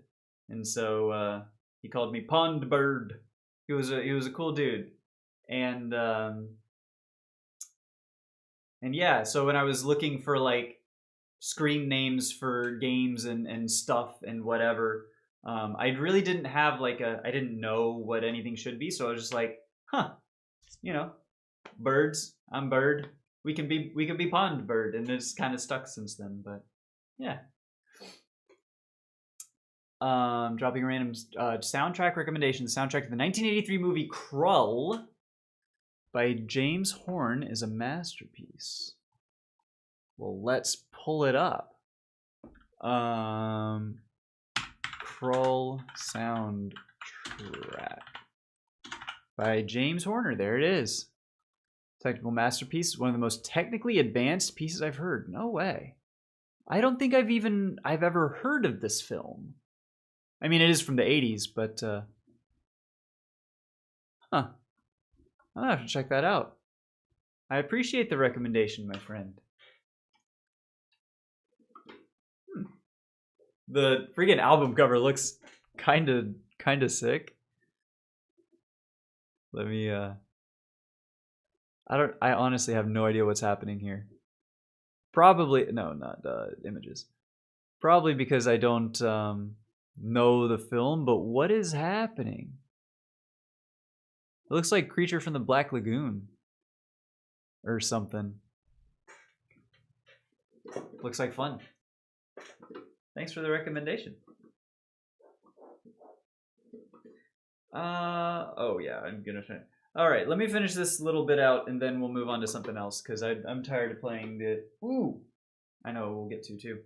and so he called me Pond Bird. He was a cool dude, and yeah. So when I was looking for like screen names for games and stuff and whatever, I really didn't have like I didn't know what anything should be, so I was just like, you know, birds. I'm Bird. We can be Pond Bird, and it's kind of stuck since then. But yeah. Dropping a random soundtrack recommendation. The soundtrack to the 1983 movie Krull by James Horn is a masterpiece. Well, let's pull it up. Krull soundtrack by James Horner. There it is. Technical masterpiece. One of the most technically advanced pieces I've heard. No way. I don't think I've ever heard of this film. I mean, it is from the 80s, but huh. I'll have to check that out. I appreciate the recommendation, my friend. The freaking album cover looks kind of sick. Let me I honestly have no idea what's happening here. Probably no, not images. Probably because I don't know the film, but what is happening? It looks like Creature from the Black Lagoon or something. Looks like fun. Thanks for the recommendation. Oh yeah, I'm gonna try. All right, let me finish this little bit out, and then we'll move on to something else because I'm tired of playing the. Ooh, I know we'll get to too.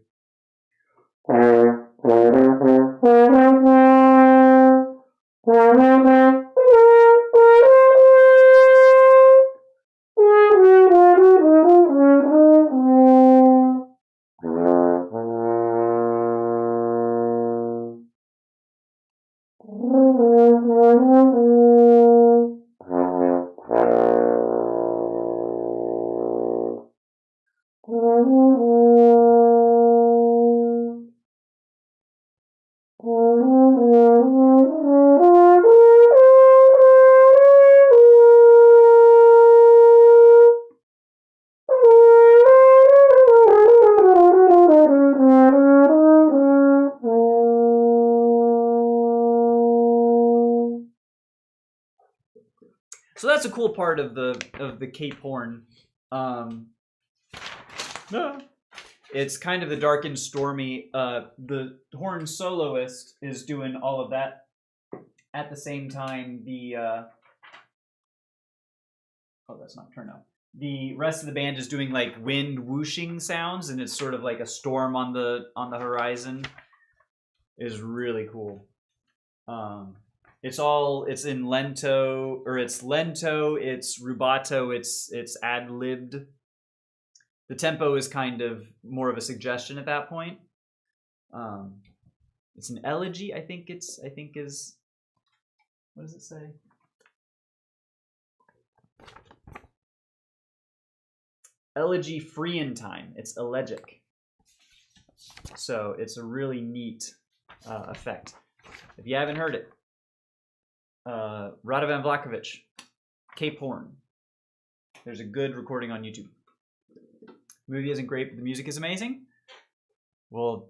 So that's a cool part of the Cape Horn. It's kind of the dark and stormy. The horn soloist is doing all of that. At the same time, that's not turned on. The rest of the band is doing like wind whooshing sounds, and it's sort of like a storm on the horizon. Is really cool. It's in lento, it's rubato, it's ad-libbed. The tempo is kind of more of a suggestion at that point. It's an elegy, I think is what does it say? Elegy free in time. It's elegic. So it's a really neat effect. If you haven't heard it, Radovan Vlakovic, Cape Horn. There's a good recording on YouTube. The movie isn't great, but the music is amazing. Well,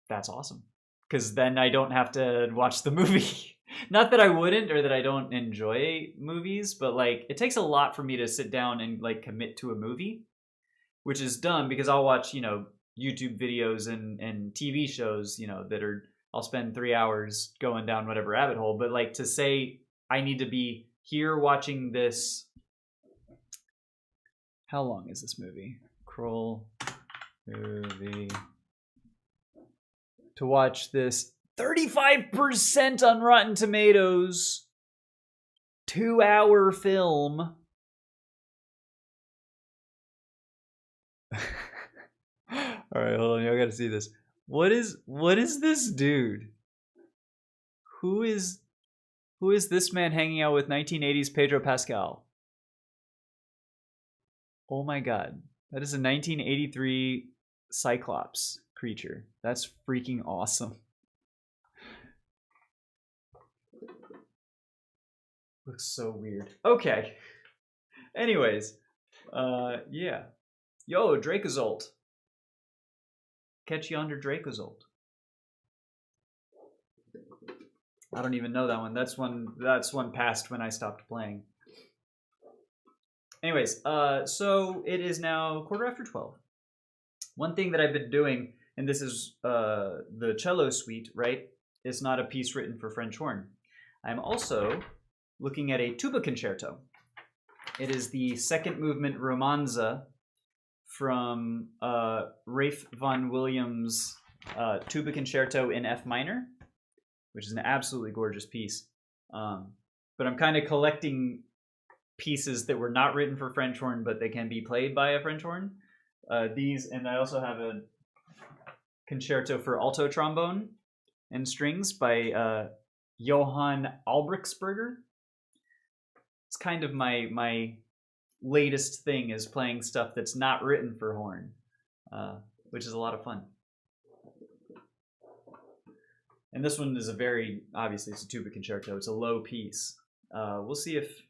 that's awesome. Because then I don't have to watch the movie. Not that I wouldn't or that I don't enjoy movies, but like it takes a lot for me to sit down and like commit to a movie, which is dumb because I'll watch, YouTube videos and TV shows, that are, I'll spend 3 hours going down whatever rabbit hole. But like to say I need to be here watching this. How long is this movie? Kroll movie. To watch this 35% on Rotten Tomatoes 2-hour film. All right, hold on. I gotta see this. What is this dude? Who is this man hanging out with 1980s Pedro Pascal? Oh my god. That is a 1983 Cyclops creature. That's freaking awesome. Looks so weird. Okay. Anyways, yeah. Yo, Dracozolt. Catch yonder Dracozolt. I don't even know that one. That's one past when I stopped playing. Anyways, so it is now 12:15. One thing that I've been doing, and this is the cello suite, right? It's not a piece written for French horn. I'm also looking at a tuba concerto. It is the second movement romanza from Ralph Vaughan Williams' tuba concerto in F minor, which is an absolutely gorgeous piece. But I'm kind of collecting pieces that were not written for French horn, but they can be played by a French horn. These, and I also have Concerto for Alto Trombone and Strings by Johann Albrechtsberger. It's kind of my latest thing is playing stuff that's not written for horn, which is a lot of fun. And this one is obviously it's a tuba concerto. It's a low piece. We'll see if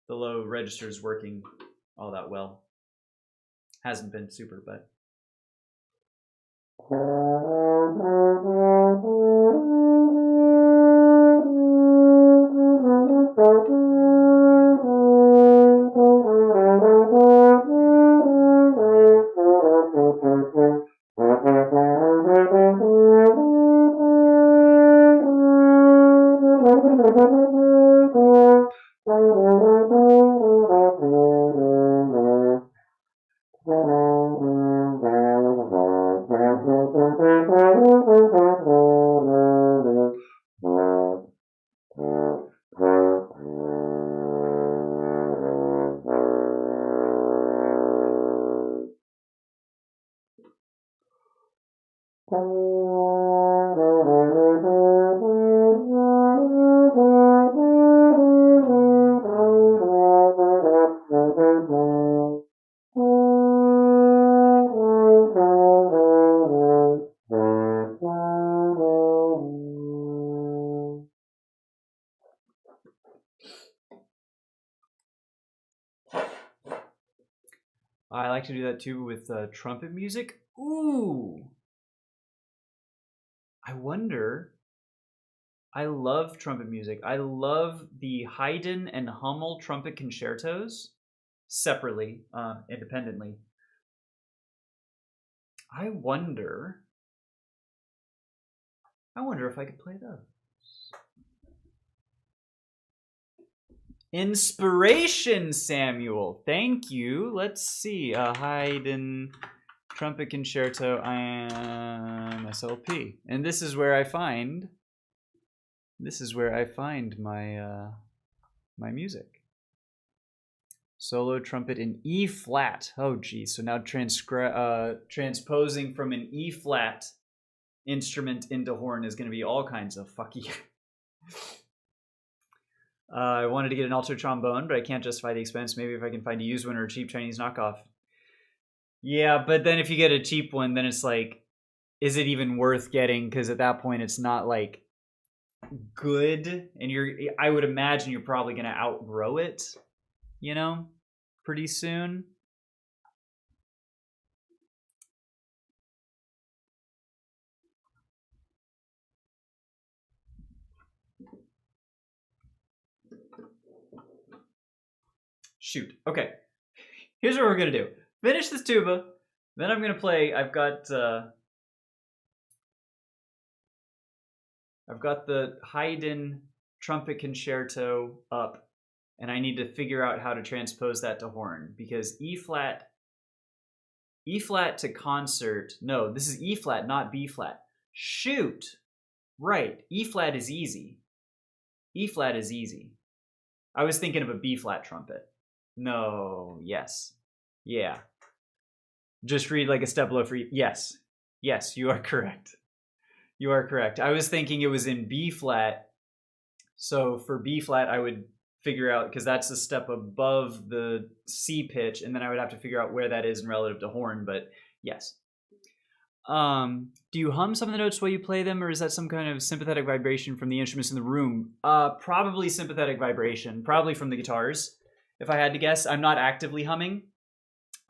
the low register is working all that well. Hasn't been super, but. I like to do that too with trumpet music. Ooh! I wonder. I love trumpet music. I love the Haydn and Hummel trumpet concertos separately, independently. I wonder if I could play those. Inspiration, Samuel. Thank you. Let's see. Haydn trumpet concerto SLP. And this is where I find my my music. Solo trumpet in E flat. Oh geez. So now transposing from an E flat instrument into horn is going to be all kinds of fucky. I wanted to get an alto trombone, but I can't justify the expense. Maybe if I can find a used one or a cheap Chinese knockoff. Yeah, but then if you get a cheap one, then it's like, is it even worth getting? Because at that point, it's not like good, and I would imagine you're probably going to outgrow it, pretty soon. Shoot. Okay. Here's what we're going to do. Finish this tuba. Then I'm going to play. I've got the Haydn trumpet concerto up, and I need to figure out how to transpose that to horn, because E flat to concert. No, this is E flat, not B flat. Shoot. Right. E flat is easy. E flat is easy. I was thinking of a B flat trumpet. No, yes. Yeah. Just read like a step below for E. Yes. Yes, you are correct. You are correct. I was thinking it was in B flat. So for B flat, I would figure out, because that's a step above the C pitch, and then I would have to figure out where that is in relative to horn, but yes. Do you hum some of the notes while you play them, or is that some kind of sympathetic vibration from the instruments in the room? Probably sympathetic vibration, probably from the guitars. If I had to guess, I'm not actively humming.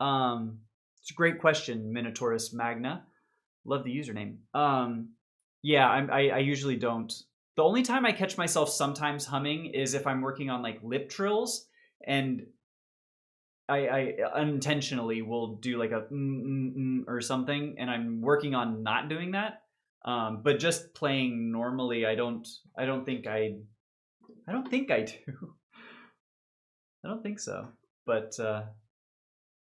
It's a great question, Minotaurus Magna. Love the username. Yeah, I usually don't. The only time I catch myself sometimes humming is if I'm working on like lip trills, and I unintentionally will do like a or something, and I'm working on not doing that. But just playing normally, I don't think I do. I don't think so. But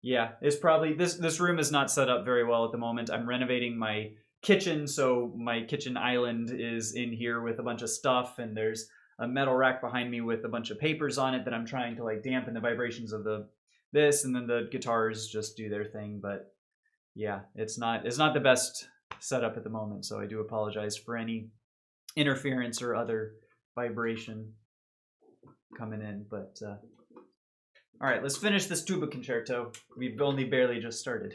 yeah, it's probably this room is not set up very well at the moment. I'm renovating my kitchen, so my kitchen island is in here with a bunch of stuff, and there's a metal rack behind me with a bunch of papers on it that I'm trying to like dampen the vibrations of this, and then the guitars just do their thing. But yeah, it's not the best set up at the moment, so I do apologize for any interference or other vibration coming in. But all right, let's finish this tuba concerto. We've only barely just started.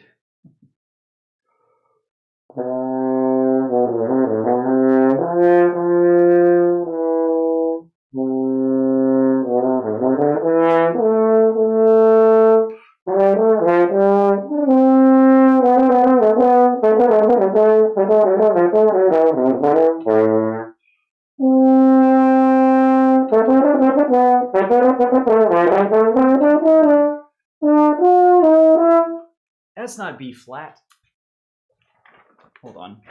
That's not B flat. Hold on.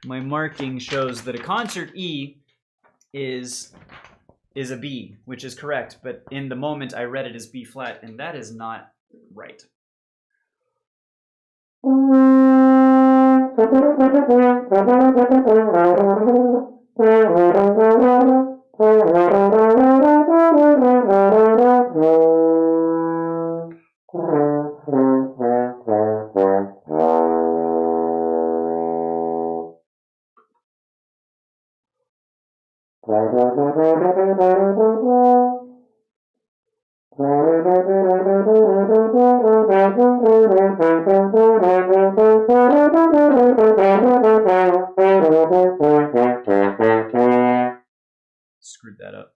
My marking shows that a concert E is a B, which is correct, but in the moment I read it as B flat, and that is not right. Screwed that up.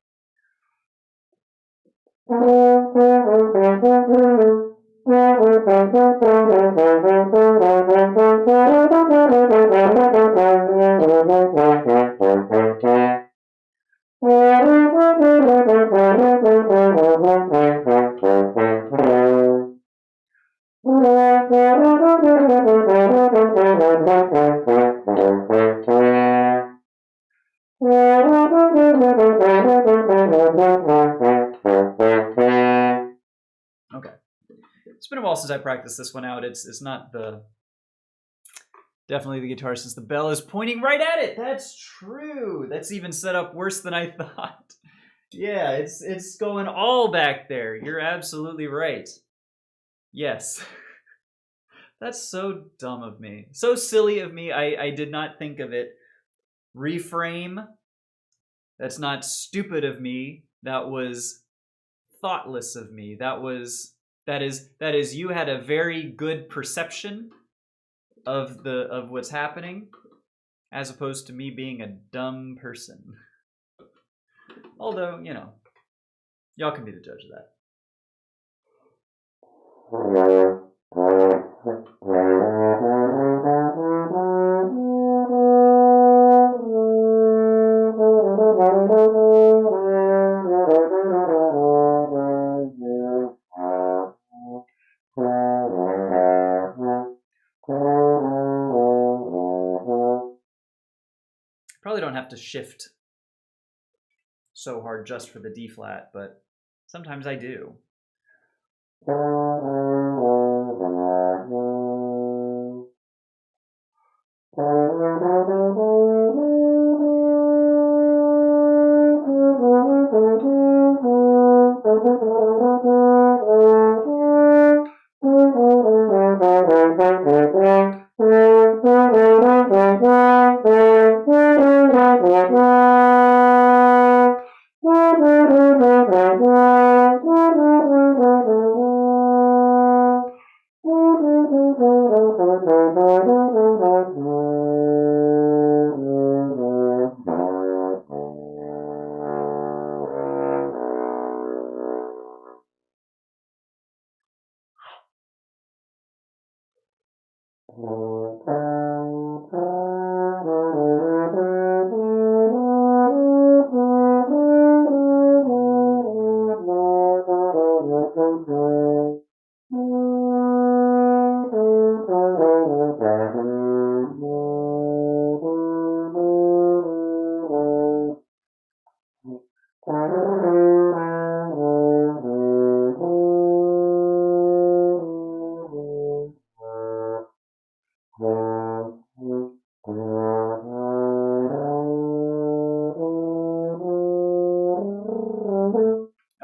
Okay. It's been a while since I practiced this one out. It's not definitely the guitar, since the bell is pointing right at it. That's true. That's even set up worse than I thought. Yeah, it's going all back there. You're absolutely right. Yes. That's so dumb of me. So silly of me. I did not think of it. Reframe. That's not stupid of me. That was thoughtless of me. That is you had a very good perception of what's happening, as opposed to me being a dumb person. Although, you know, y'all can be the judge of that. Probably don't have to shift so hard just for the D flat, but sometimes I do.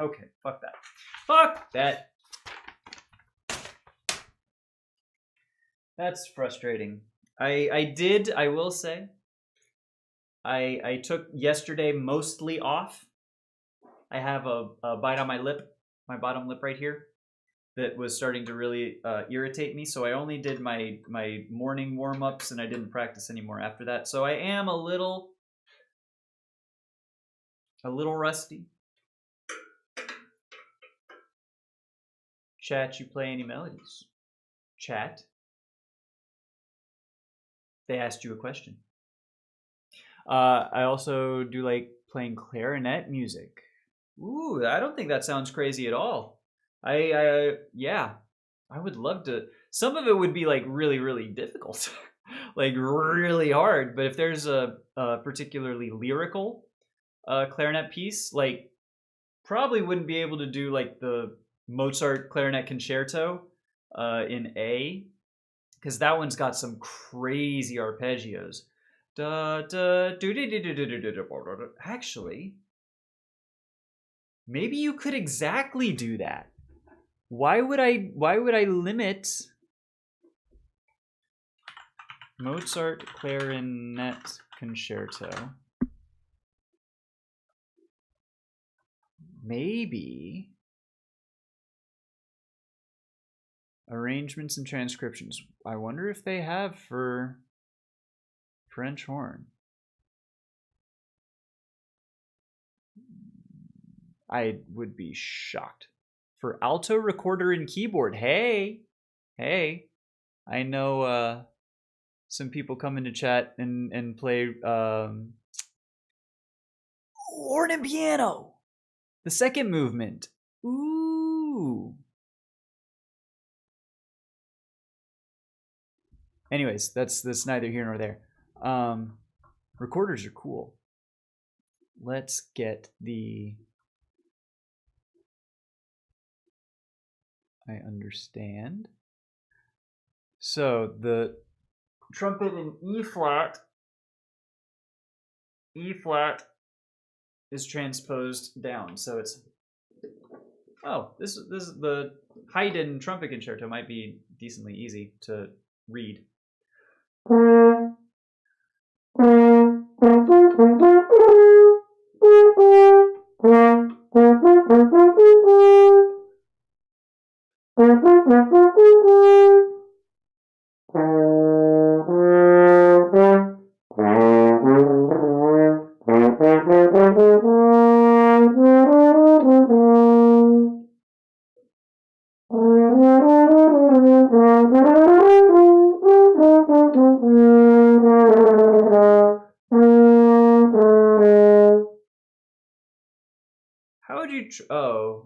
Okay, fuck that. Fuck that. That's frustrating. I will say, I took yesterday mostly off. I have a bite on my lip, my bottom lip right here, that was starting to really irritate me. So I only did my morning warm ups, and I didn't practice anymore after that. So I am a little rusty. Chat, you play any melodies? Chat. They asked you a question. I also do like playing clarinet music. Ooh, I don't think that sounds crazy at all. Yeah, I would love to. Some of it would be like really, really difficult, like really hard. But if there's a particularly lyrical clarinet piece, like probably wouldn't be able to do like the Mozart clarinet concerto in A, because that one's got some crazy arpeggios. Actually, maybe you could exactly do that. Why would I limit Mozart clarinet concerto? Maybe arrangements and transcriptions. I wonder if they have for French horn. I would be shocked. For alto recorder and keyboard. Hey, I know some people come into chat and play horn and piano. The second movement. Ooh. Anyways, that's neither here nor there. Recorders are cool. Let's get the... I understand. So the trumpet in E flat is transposed down. So it's, oh, this is the Haydn trumpet concerto might be decently easy to read. How would you? Oh.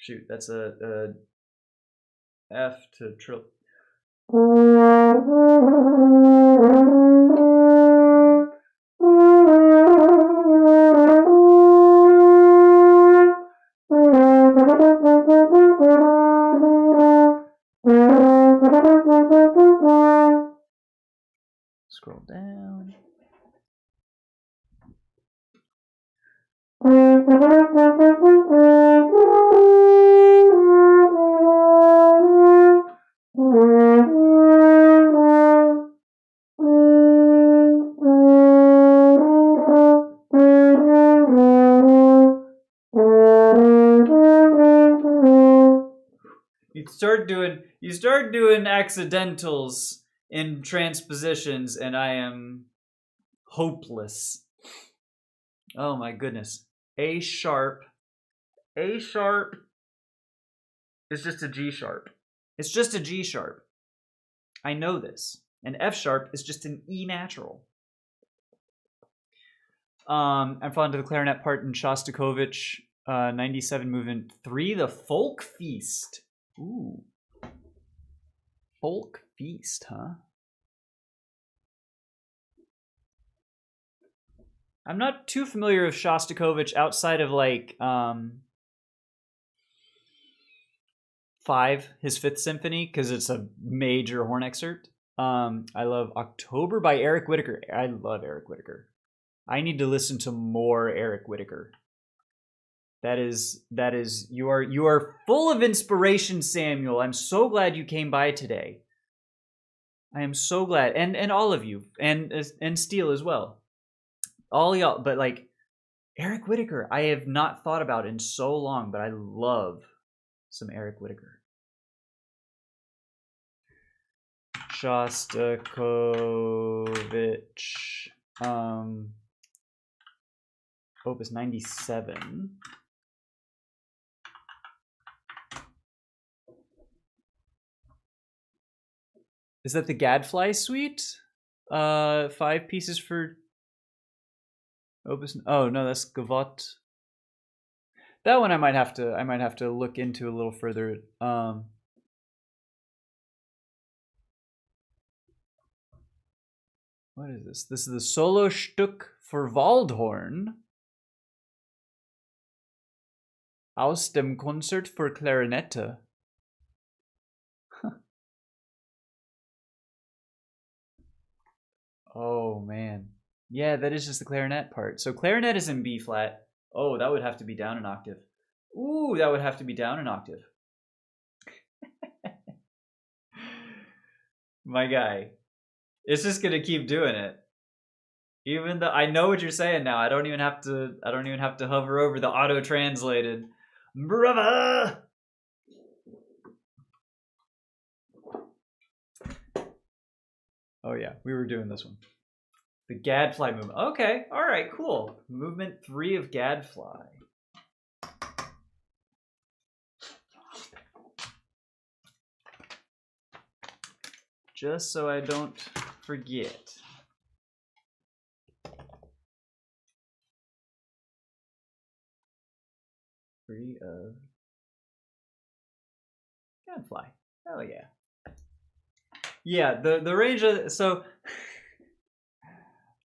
Shoot, that's a F to trill. Scroll down. You start doing accidentals in transpositions, and I am hopeless. Oh my goodness. A sharp. A sharp is just a G sharp. It's just a G sharp. I know this. And F sharp is just an E natural. I'm falling to the clarinet part in Shostakovich, 97 movement 3, the Folk Feast. Ooh. Folk Feast, huh? I'm not too familiar with Shostakovich outside of like 5, his 5th symphony, because it's a major horn excerpt. I love October by Eric Whitacre. I love Eric Whitacre. I need to listen to more Eric Whitacre. That is you are full of inspiration, Samuel. I'm so glad you came by today. I am so glad, and all of you, and Steele as well, all y'all. But like Eric Whitacre, I have not thought about in so long, but I love some Eric Whitacre. Shostakovich, Opus 97. Is that the Gadfly suite? 5 pieces for Opus. Oh no, that's Gavotte. That one I might have to look into a little further. What is this? This is the Solo Stück for Waldhorn. Aus dem Konzert für Klarinette. Oh man. Yeah, that is just the clarinet part. So clarinet is in B flat. Oh, that would have to be down an octave. Ooh, that would have to be down an octave. My guy. It's just gonna keep doing it. Even though I know what you're saying now. I don't even have to hover over the auto-translated. Brava! Oh yeah, we were doing this one. The Gadfly movement. Okay, all right, cool. Movement 3 of Gadfly. Just so I don't forget. Three of Gadfly. Hell yeah. Yeah, the range of, so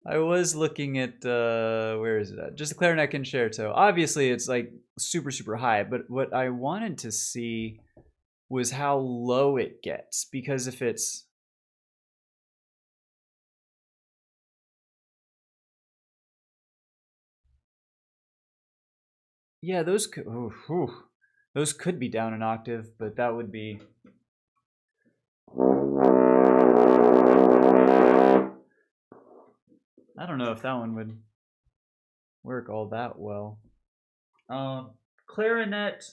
I was looking at where is it at? Just a clarinet concerto. Obviously it's like super, super high, but what I wanted to see was how low it gets, because if it's yeah, those could those could be down an octave, but that would be I don't know if that one would work all that well. Clarinet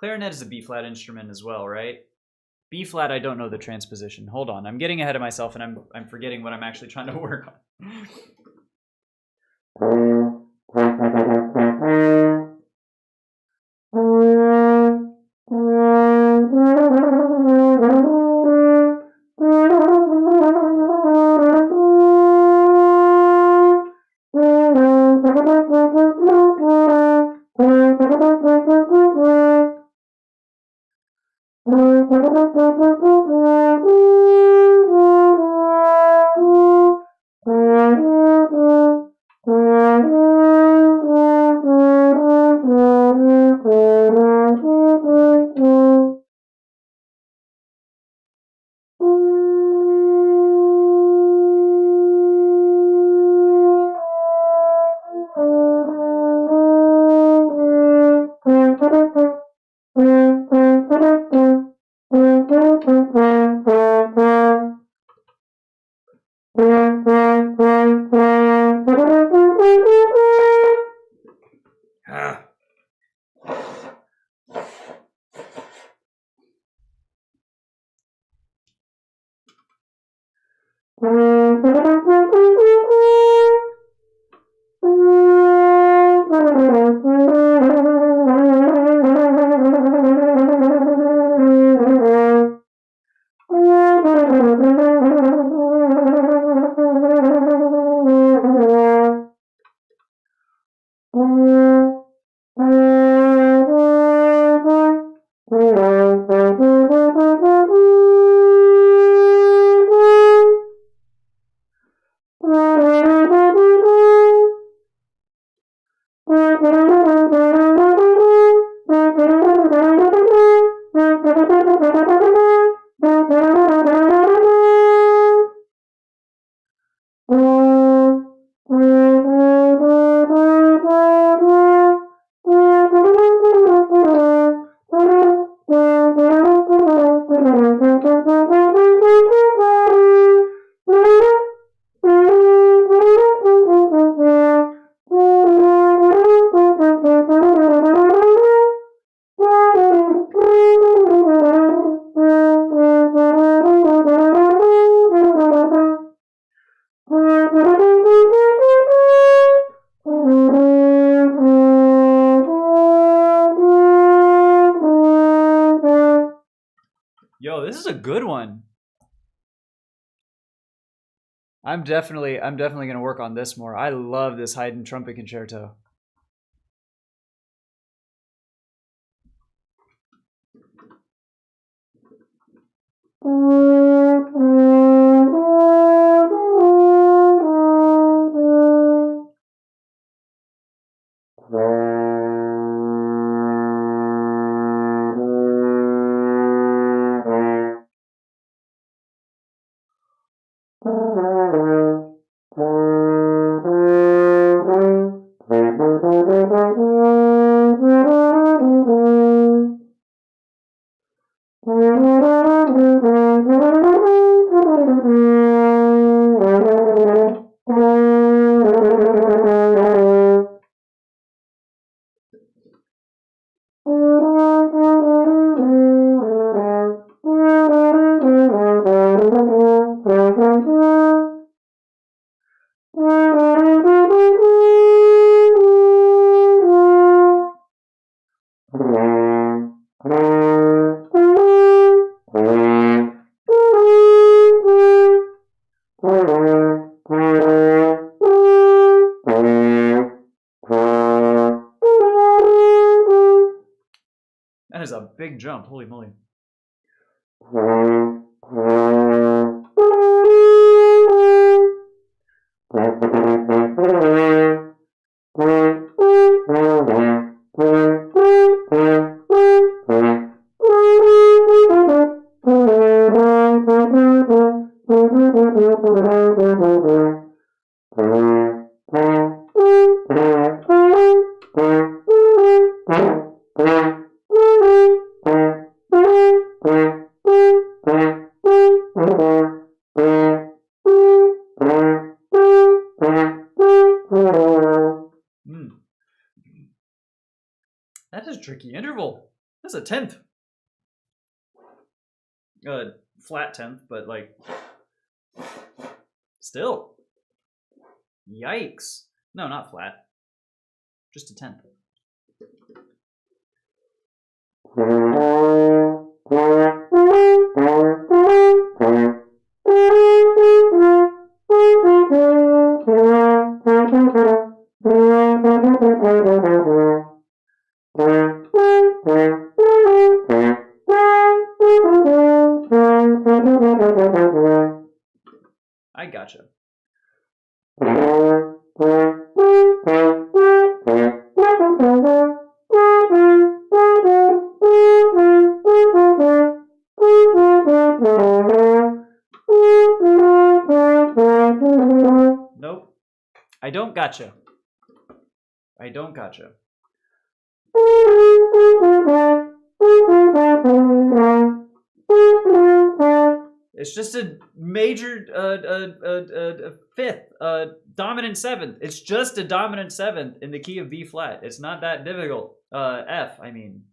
is a B flat instrument as well, right? B flat, I don't know the transposition. Hold on, I'm getting ahead of myself and I'm forgetting what I'm actually trying to work on. Yo, this is a good one. I'm definitely gonna work on this more. I love this Haydn trumpet concerto. That is a big jump, holy moly. That is a tricky interval. That's a 10th. Flat 10th, but like, still. Yikes. No, not flat. Just a 10th. I gotcha. Nope. I don't gotcha. I don't gotcha. It's just a major fifth, dominant seventh. It's just a dominant seventh in the key of B flat. It's not that difficult. F, I mean.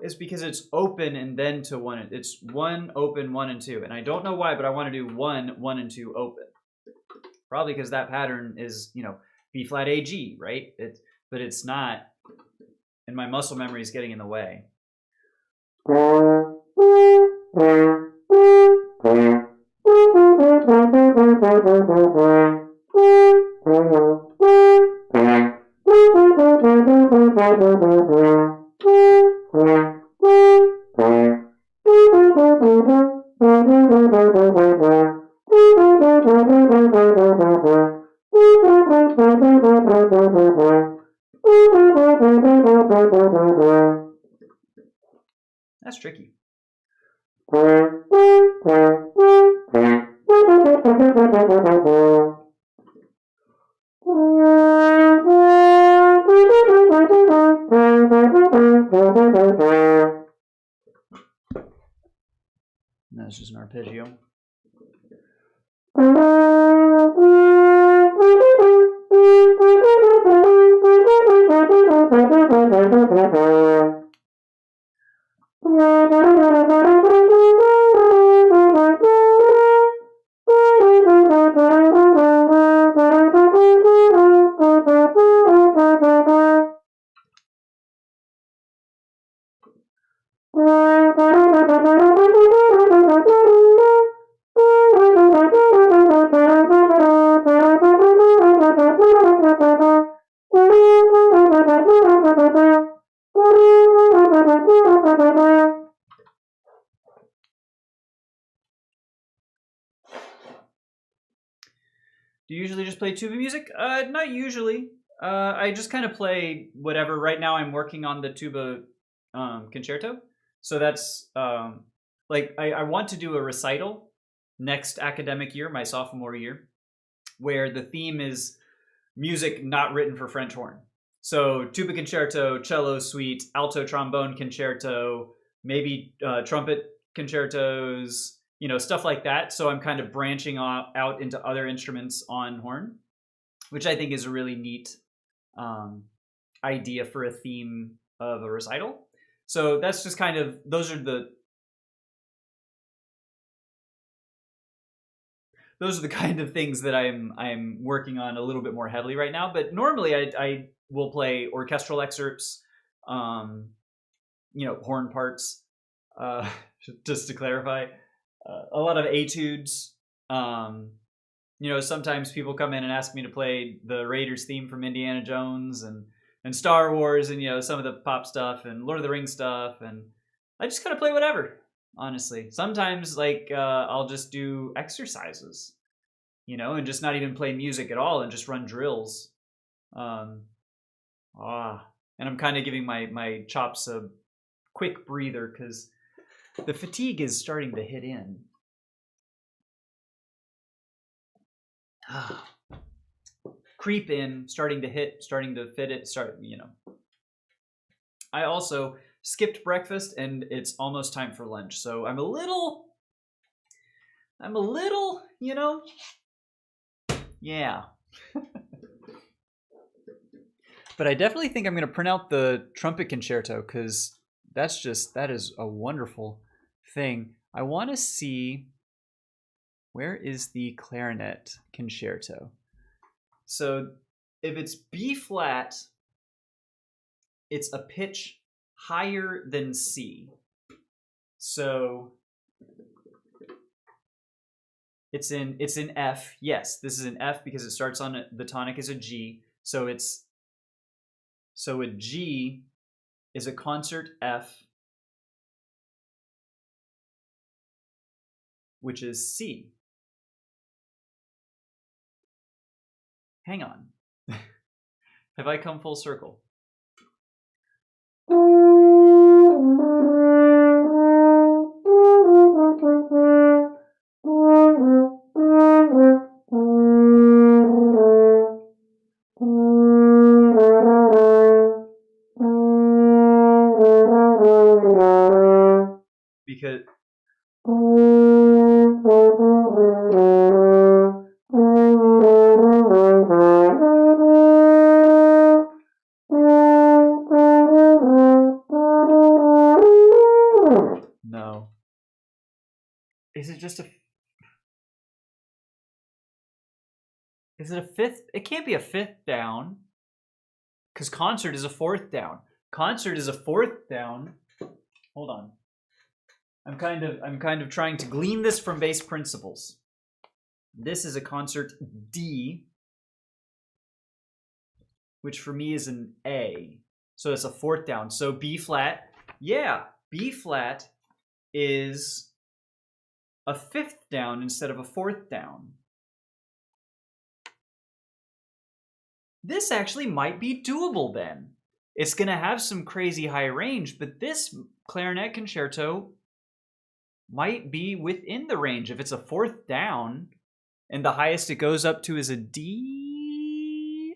is because it's open and then to 1. It's 1 open, 1 and 2, and I don't know why, but I want to do 1, 1 and 2 open. Probably because that pattern is, you know, B flat A G, right? But it's not, and my muscle memory is getting in the way. That's tricky. That's just an arpeggio. Do you usually just play tuba music? Not usually. I just kind of play whatever. Right now I'm working on the tuba concerto. So that's like I want to do a recital next academic year, my sophomore year, where the theme is music not written for French horn. So tuba concerto, cello suite, alto trombone concerto, maybe trumpet concertos, you know, stuff like that. So I'm kind of branching out into other instruments on horn, which I think is a really neat idea for a theme of a recital. So that's just kind of, those are the kind of things that I'm working on a little bit more heavily right now. But normally I will play orchestral excerpts, you know, horn parts, just to clarify. A lot of etudes. You know, sometimes people come in and ask me to play the Raiders theme from Indiana Jones and Star Wars, and, you know, some of the pop stuff and Lord of the Rings stuff, and I just kind of play whatever, honestly. Sometimes, like, I'll just do exercises, you know, and just not even play music at all and just run drills. And I'm kind of giving my chops a quick breather because the fatigue is starting to hit in. Creep in, starting to fit it, you know. I also skipped breakfast and it's almost time for lunch. So I'm a little, you know, yeah. But I definitely think I'm going to print out the trumpet concerto because that is a wonderful thing. I want to see, where is the clarinet concerto? So if it's B flat, it's a pitch higher than C. So it's in F. Yes, this is an F because it starts on the tonic as a G. So a G is a concert F, which is C. Hang on. Have I come full circle? Because Is it just a... Is it a fifth? It can't be a fifth down. Because concert is a fourth down. Concert is a fourth down. Hold on. I'm kind of trying to glean this from base principles. This is a concert D, which for me is an A. So it's a fourth down. So B flat, yeah, B flat is a fifth down instead of a fourth down. This actually might be doable then. It's going to have some crazy high range, but this clarinet concerto might be within the range. If it's a fourth down and the highest it goes up to is a D.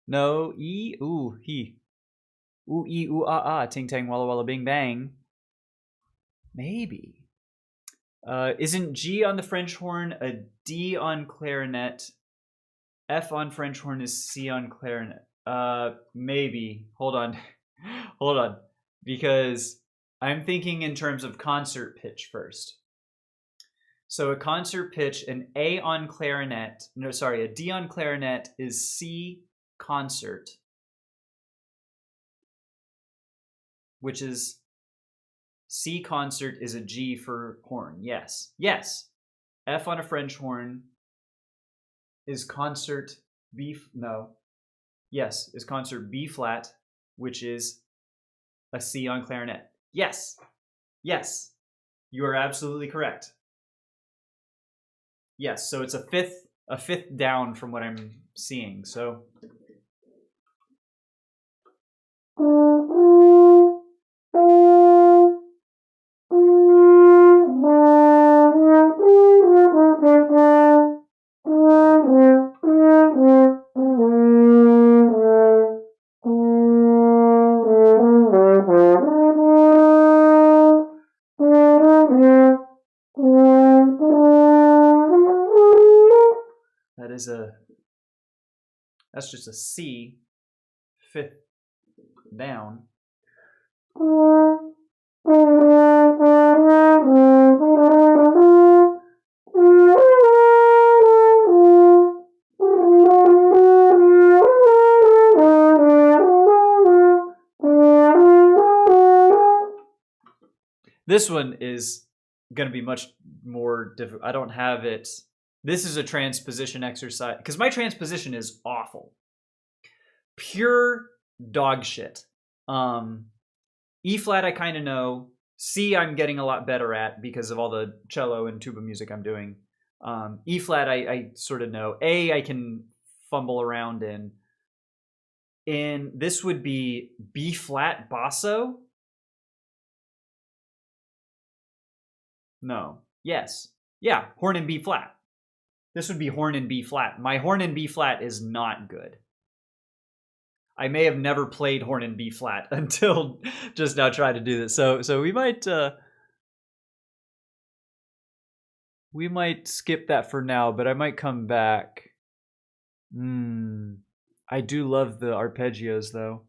No, E. Ooh, he. Ooh, E, ooh, ah, ah. Ting, tang, walla, walla, bing, bang. Maybe. Isn't G on the French horn a D on clarinet? F on French horn is C on clarinet. Maybe. Hold on. Hold on. Because I'm thinking in terms of concert pitch first. So a concert pitch, an A on clarinet, no, sorry, a D on clarinet is C concert, which is C concert is a G for horn. Yes. Yes. F on a French horn is concert B, no. Yes, is concert B flat, which is a C on clarinet. Yes. Yes. You are absolutely correct. Yes, so it's a fifth down from what I'm seeing. So that's just a C, fifth down. This one is going to be much more difficult. I don't have it. This is a transposition exercise because my transposition is awful. Pure dog shit. E flat I kind of know. C I'm getting a lot better at because of all the cello and tuba music I'm doing. E flat I sort of know. A I can fumble around in. And this would be B flat basso. No. Yes. Yeah, horn in B flat. This would be horn in B flat. My horn in B flat is not good. I may have never played horn in B flat until just now trying to do this. So we might skip that for now, but I might come back. I do love the arpeggios though.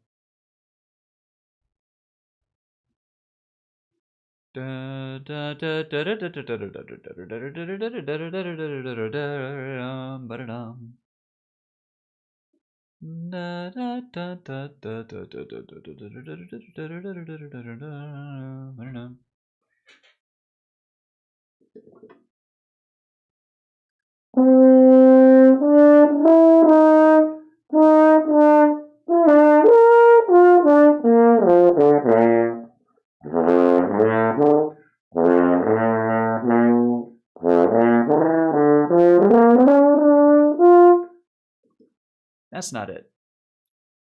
That's not it.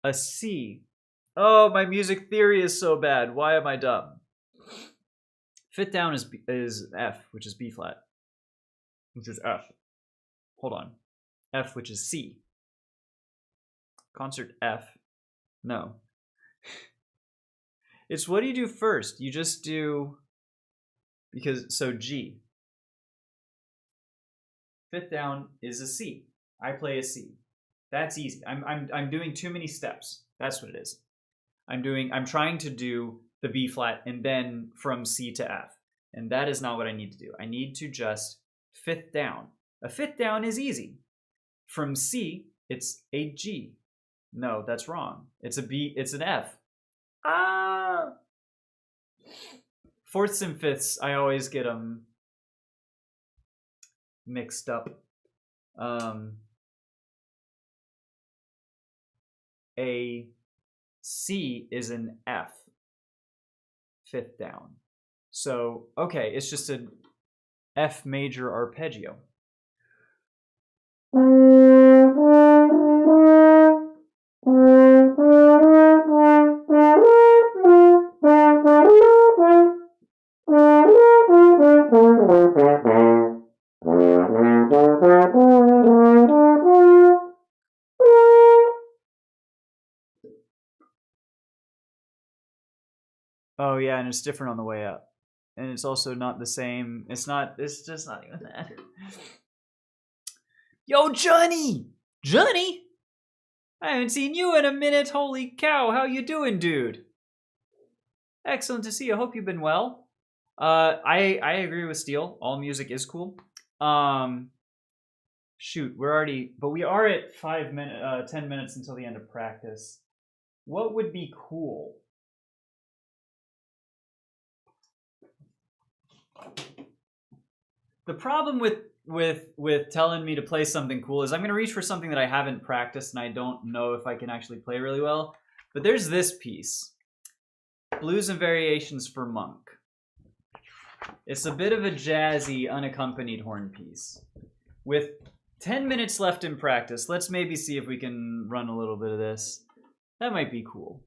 A C. Oh, my music theory is so bad. Why am I dumb? Fifth down is F, which is B flat, which is F. Hold on. F, which is C. Concert F. No. It's what do you do first? You just do, because, so G. Fifth down is a C. I play a C. That's easy. I'm doing too many steps. That's what it is. I'm trying to do the B flat and then from C to F. And that is not what I need to do. I need to just fifth down. A fifth down is easy. From C, it's a G. No, that's wrong. It's a B, it's an F. Ah! Fourths and fifths, I always get them mixed up. A C is an F, fifth down. So, okay, it's just an F major arpeggio. Oh yeah, and it's different on the way up. And it's also not the same. It's just not even that. Yo, Johnny! Johnny? I haven't seen you in a minute. Holy cow, how you doing, dude? Excellent to see you. Hope you've been well. I agree with Steele. All music is cool. Shoot, we are at 10 minutes until the end of practice. What would be cool? The problem with telling me to play something cool is I'm going to reach for something that I haven't practiced and I don't know if I can actually play really well. But there's this piece. Blues and Variations for Monk. It's a bit of a jazzy, unaccompanied horn piece. With 10 minutes left in practice, let's maybe see if we can run a little bit of this. That might be cool.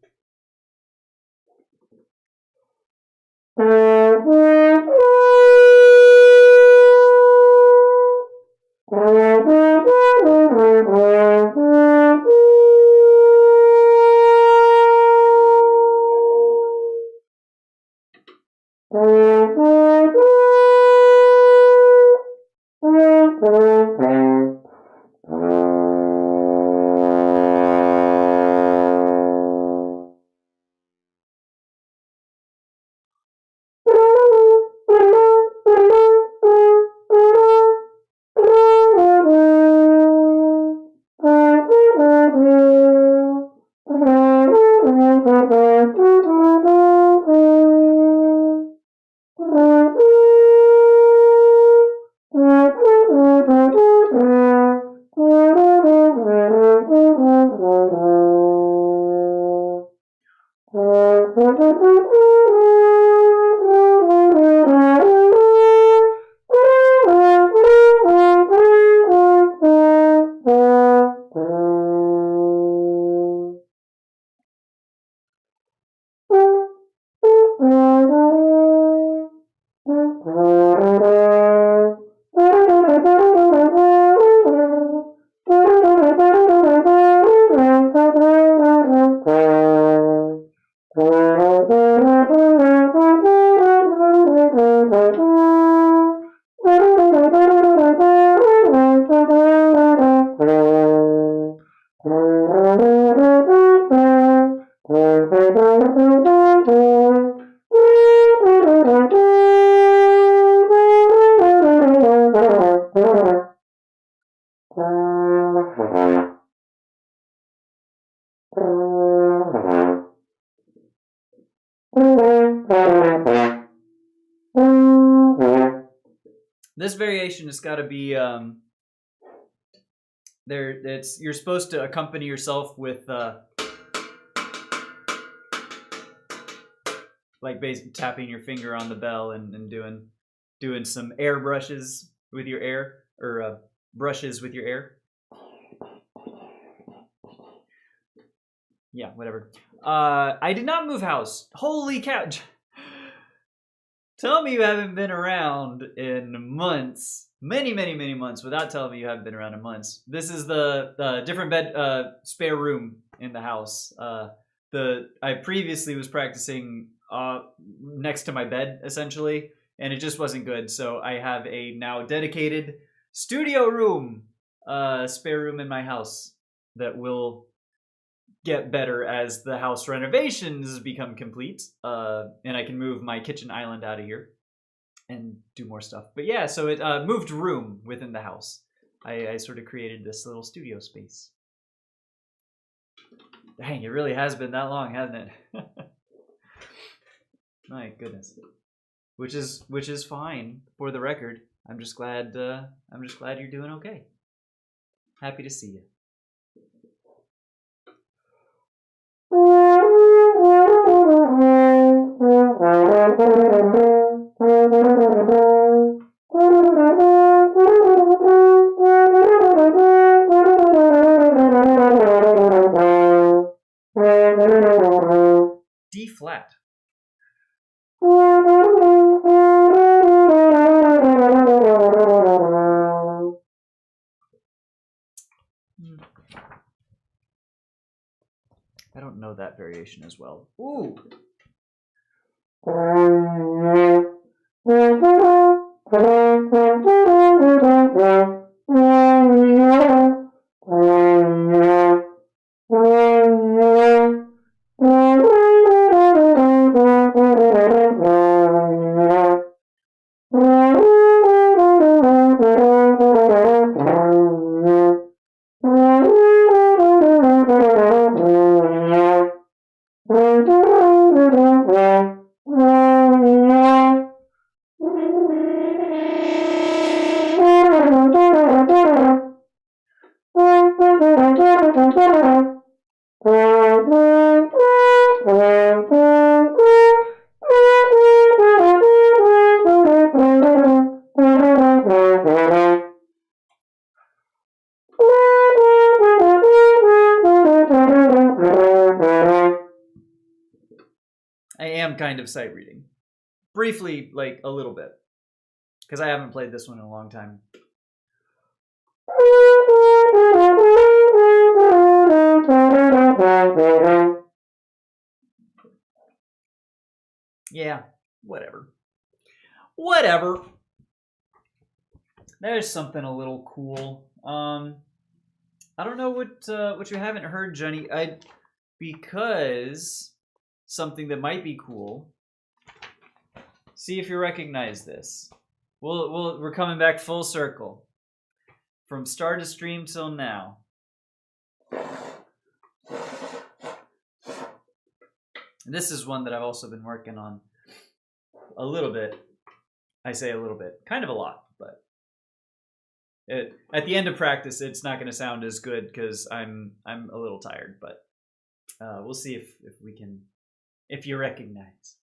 This variation has got to be you're supposed to accompany yourself with like basically tapping your finger on the bell and doing some air brushes with your air or brushes with your air. Yeah, whatever. I did not move house. Holy cow. Tell me you haven't been around in months. Many months without telling me you haven't been around in months. This is the different bed spare room in the house. I previously was practicing next to my bed essentially, and it just wasn't good. So I have a now dedicated studio room, spare room in my house that will get better as the house renovations become complete, and I can move my kitchen island out of here. and do more stuff. But yeah, so it moved room within the house. I sort of created this little studio space. Dang, it really has been that long, hasn't it? My goodness. Which is fine for the record. I'm just glad you're doing okay. Happy to see you. D flat. I don't know that variation as well. Ooh. I am kind of sight reading. Briefly, like a little bit. Because I haven't played this one in a long time. Yeah, whatever. Whatever. There's something a little cool. I don't know what you haven't heard, Jenny. Because something that might be cool. See if you recognize this. We're coming back full circle. From start of stream till now. This is one that I've also been working on a little bit. I say a little bit, kind of a lot, but at the end of practice, it's not going to sound as good because I'm a little tired. But we'll see if we can, if you recognize.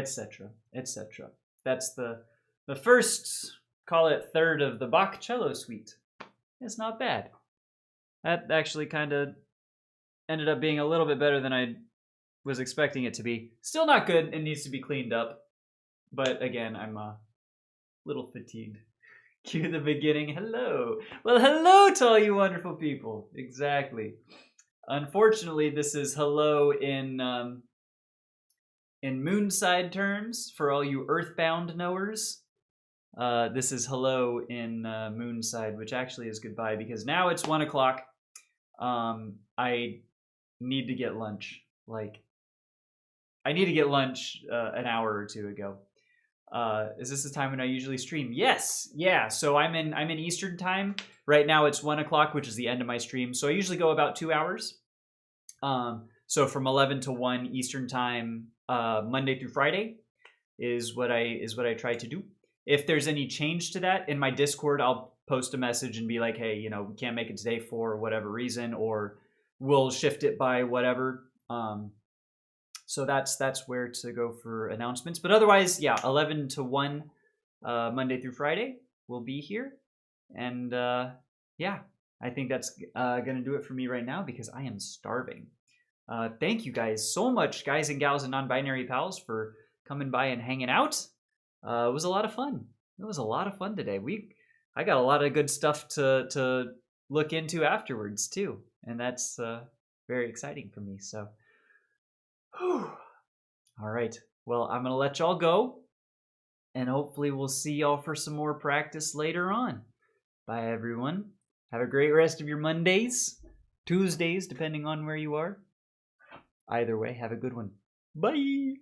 etc., etc. That's the first, call it third of the Bach cello suite. It's not bad. That actually kind of ended up being a little bit better than I was expecting it to be. Still not good. It needs to be cleaned up. But again, I'm a little fatigued. Cue the beginning. Hello. Well, hello to all you wonderful people. Exactly. Unfortunately, this is hello in Moonside terms for all you Earthbound knowers. This is hello in Moonside, which actually is goodbye because now it's 1 o'clock. I need to get lunch. I need to get lunch an hour or two ago. Is this the time when I usually stream? Yes, yeah. So I'm in Eastern time right now. It's 1 o'clock, which is the end of my stream. So I usually go about 2 hours. So from 11 to 1 Eastern time, Monday through Friday, is what I try to do. If there's any change to that in my Discord, I'll post a message and be like, hey, we can't make it today for whatever reason, or we'll shift it by whatever. So that's where to go for announcements. But otherwise, yeah, 11 to 1 Monday through Friday we'll be here. And yeah, I think that's going to do it for me right now because I am starving. Thank you guys so much, guys and gals and non-binary pals, for coming by and hanging out. It was a lot of fun. It was a lot of fun today. I got a lot of good stuff to look into afterwards too. And that's very exciting for me. So all right. Well, I'm going to let y'all go. And hopefully we'll see y'all for some more practice later on. Bye, everyone. Have a great rest of your Mondays, Tuesdays, depending on where you are. Either way, have a good one. Bye.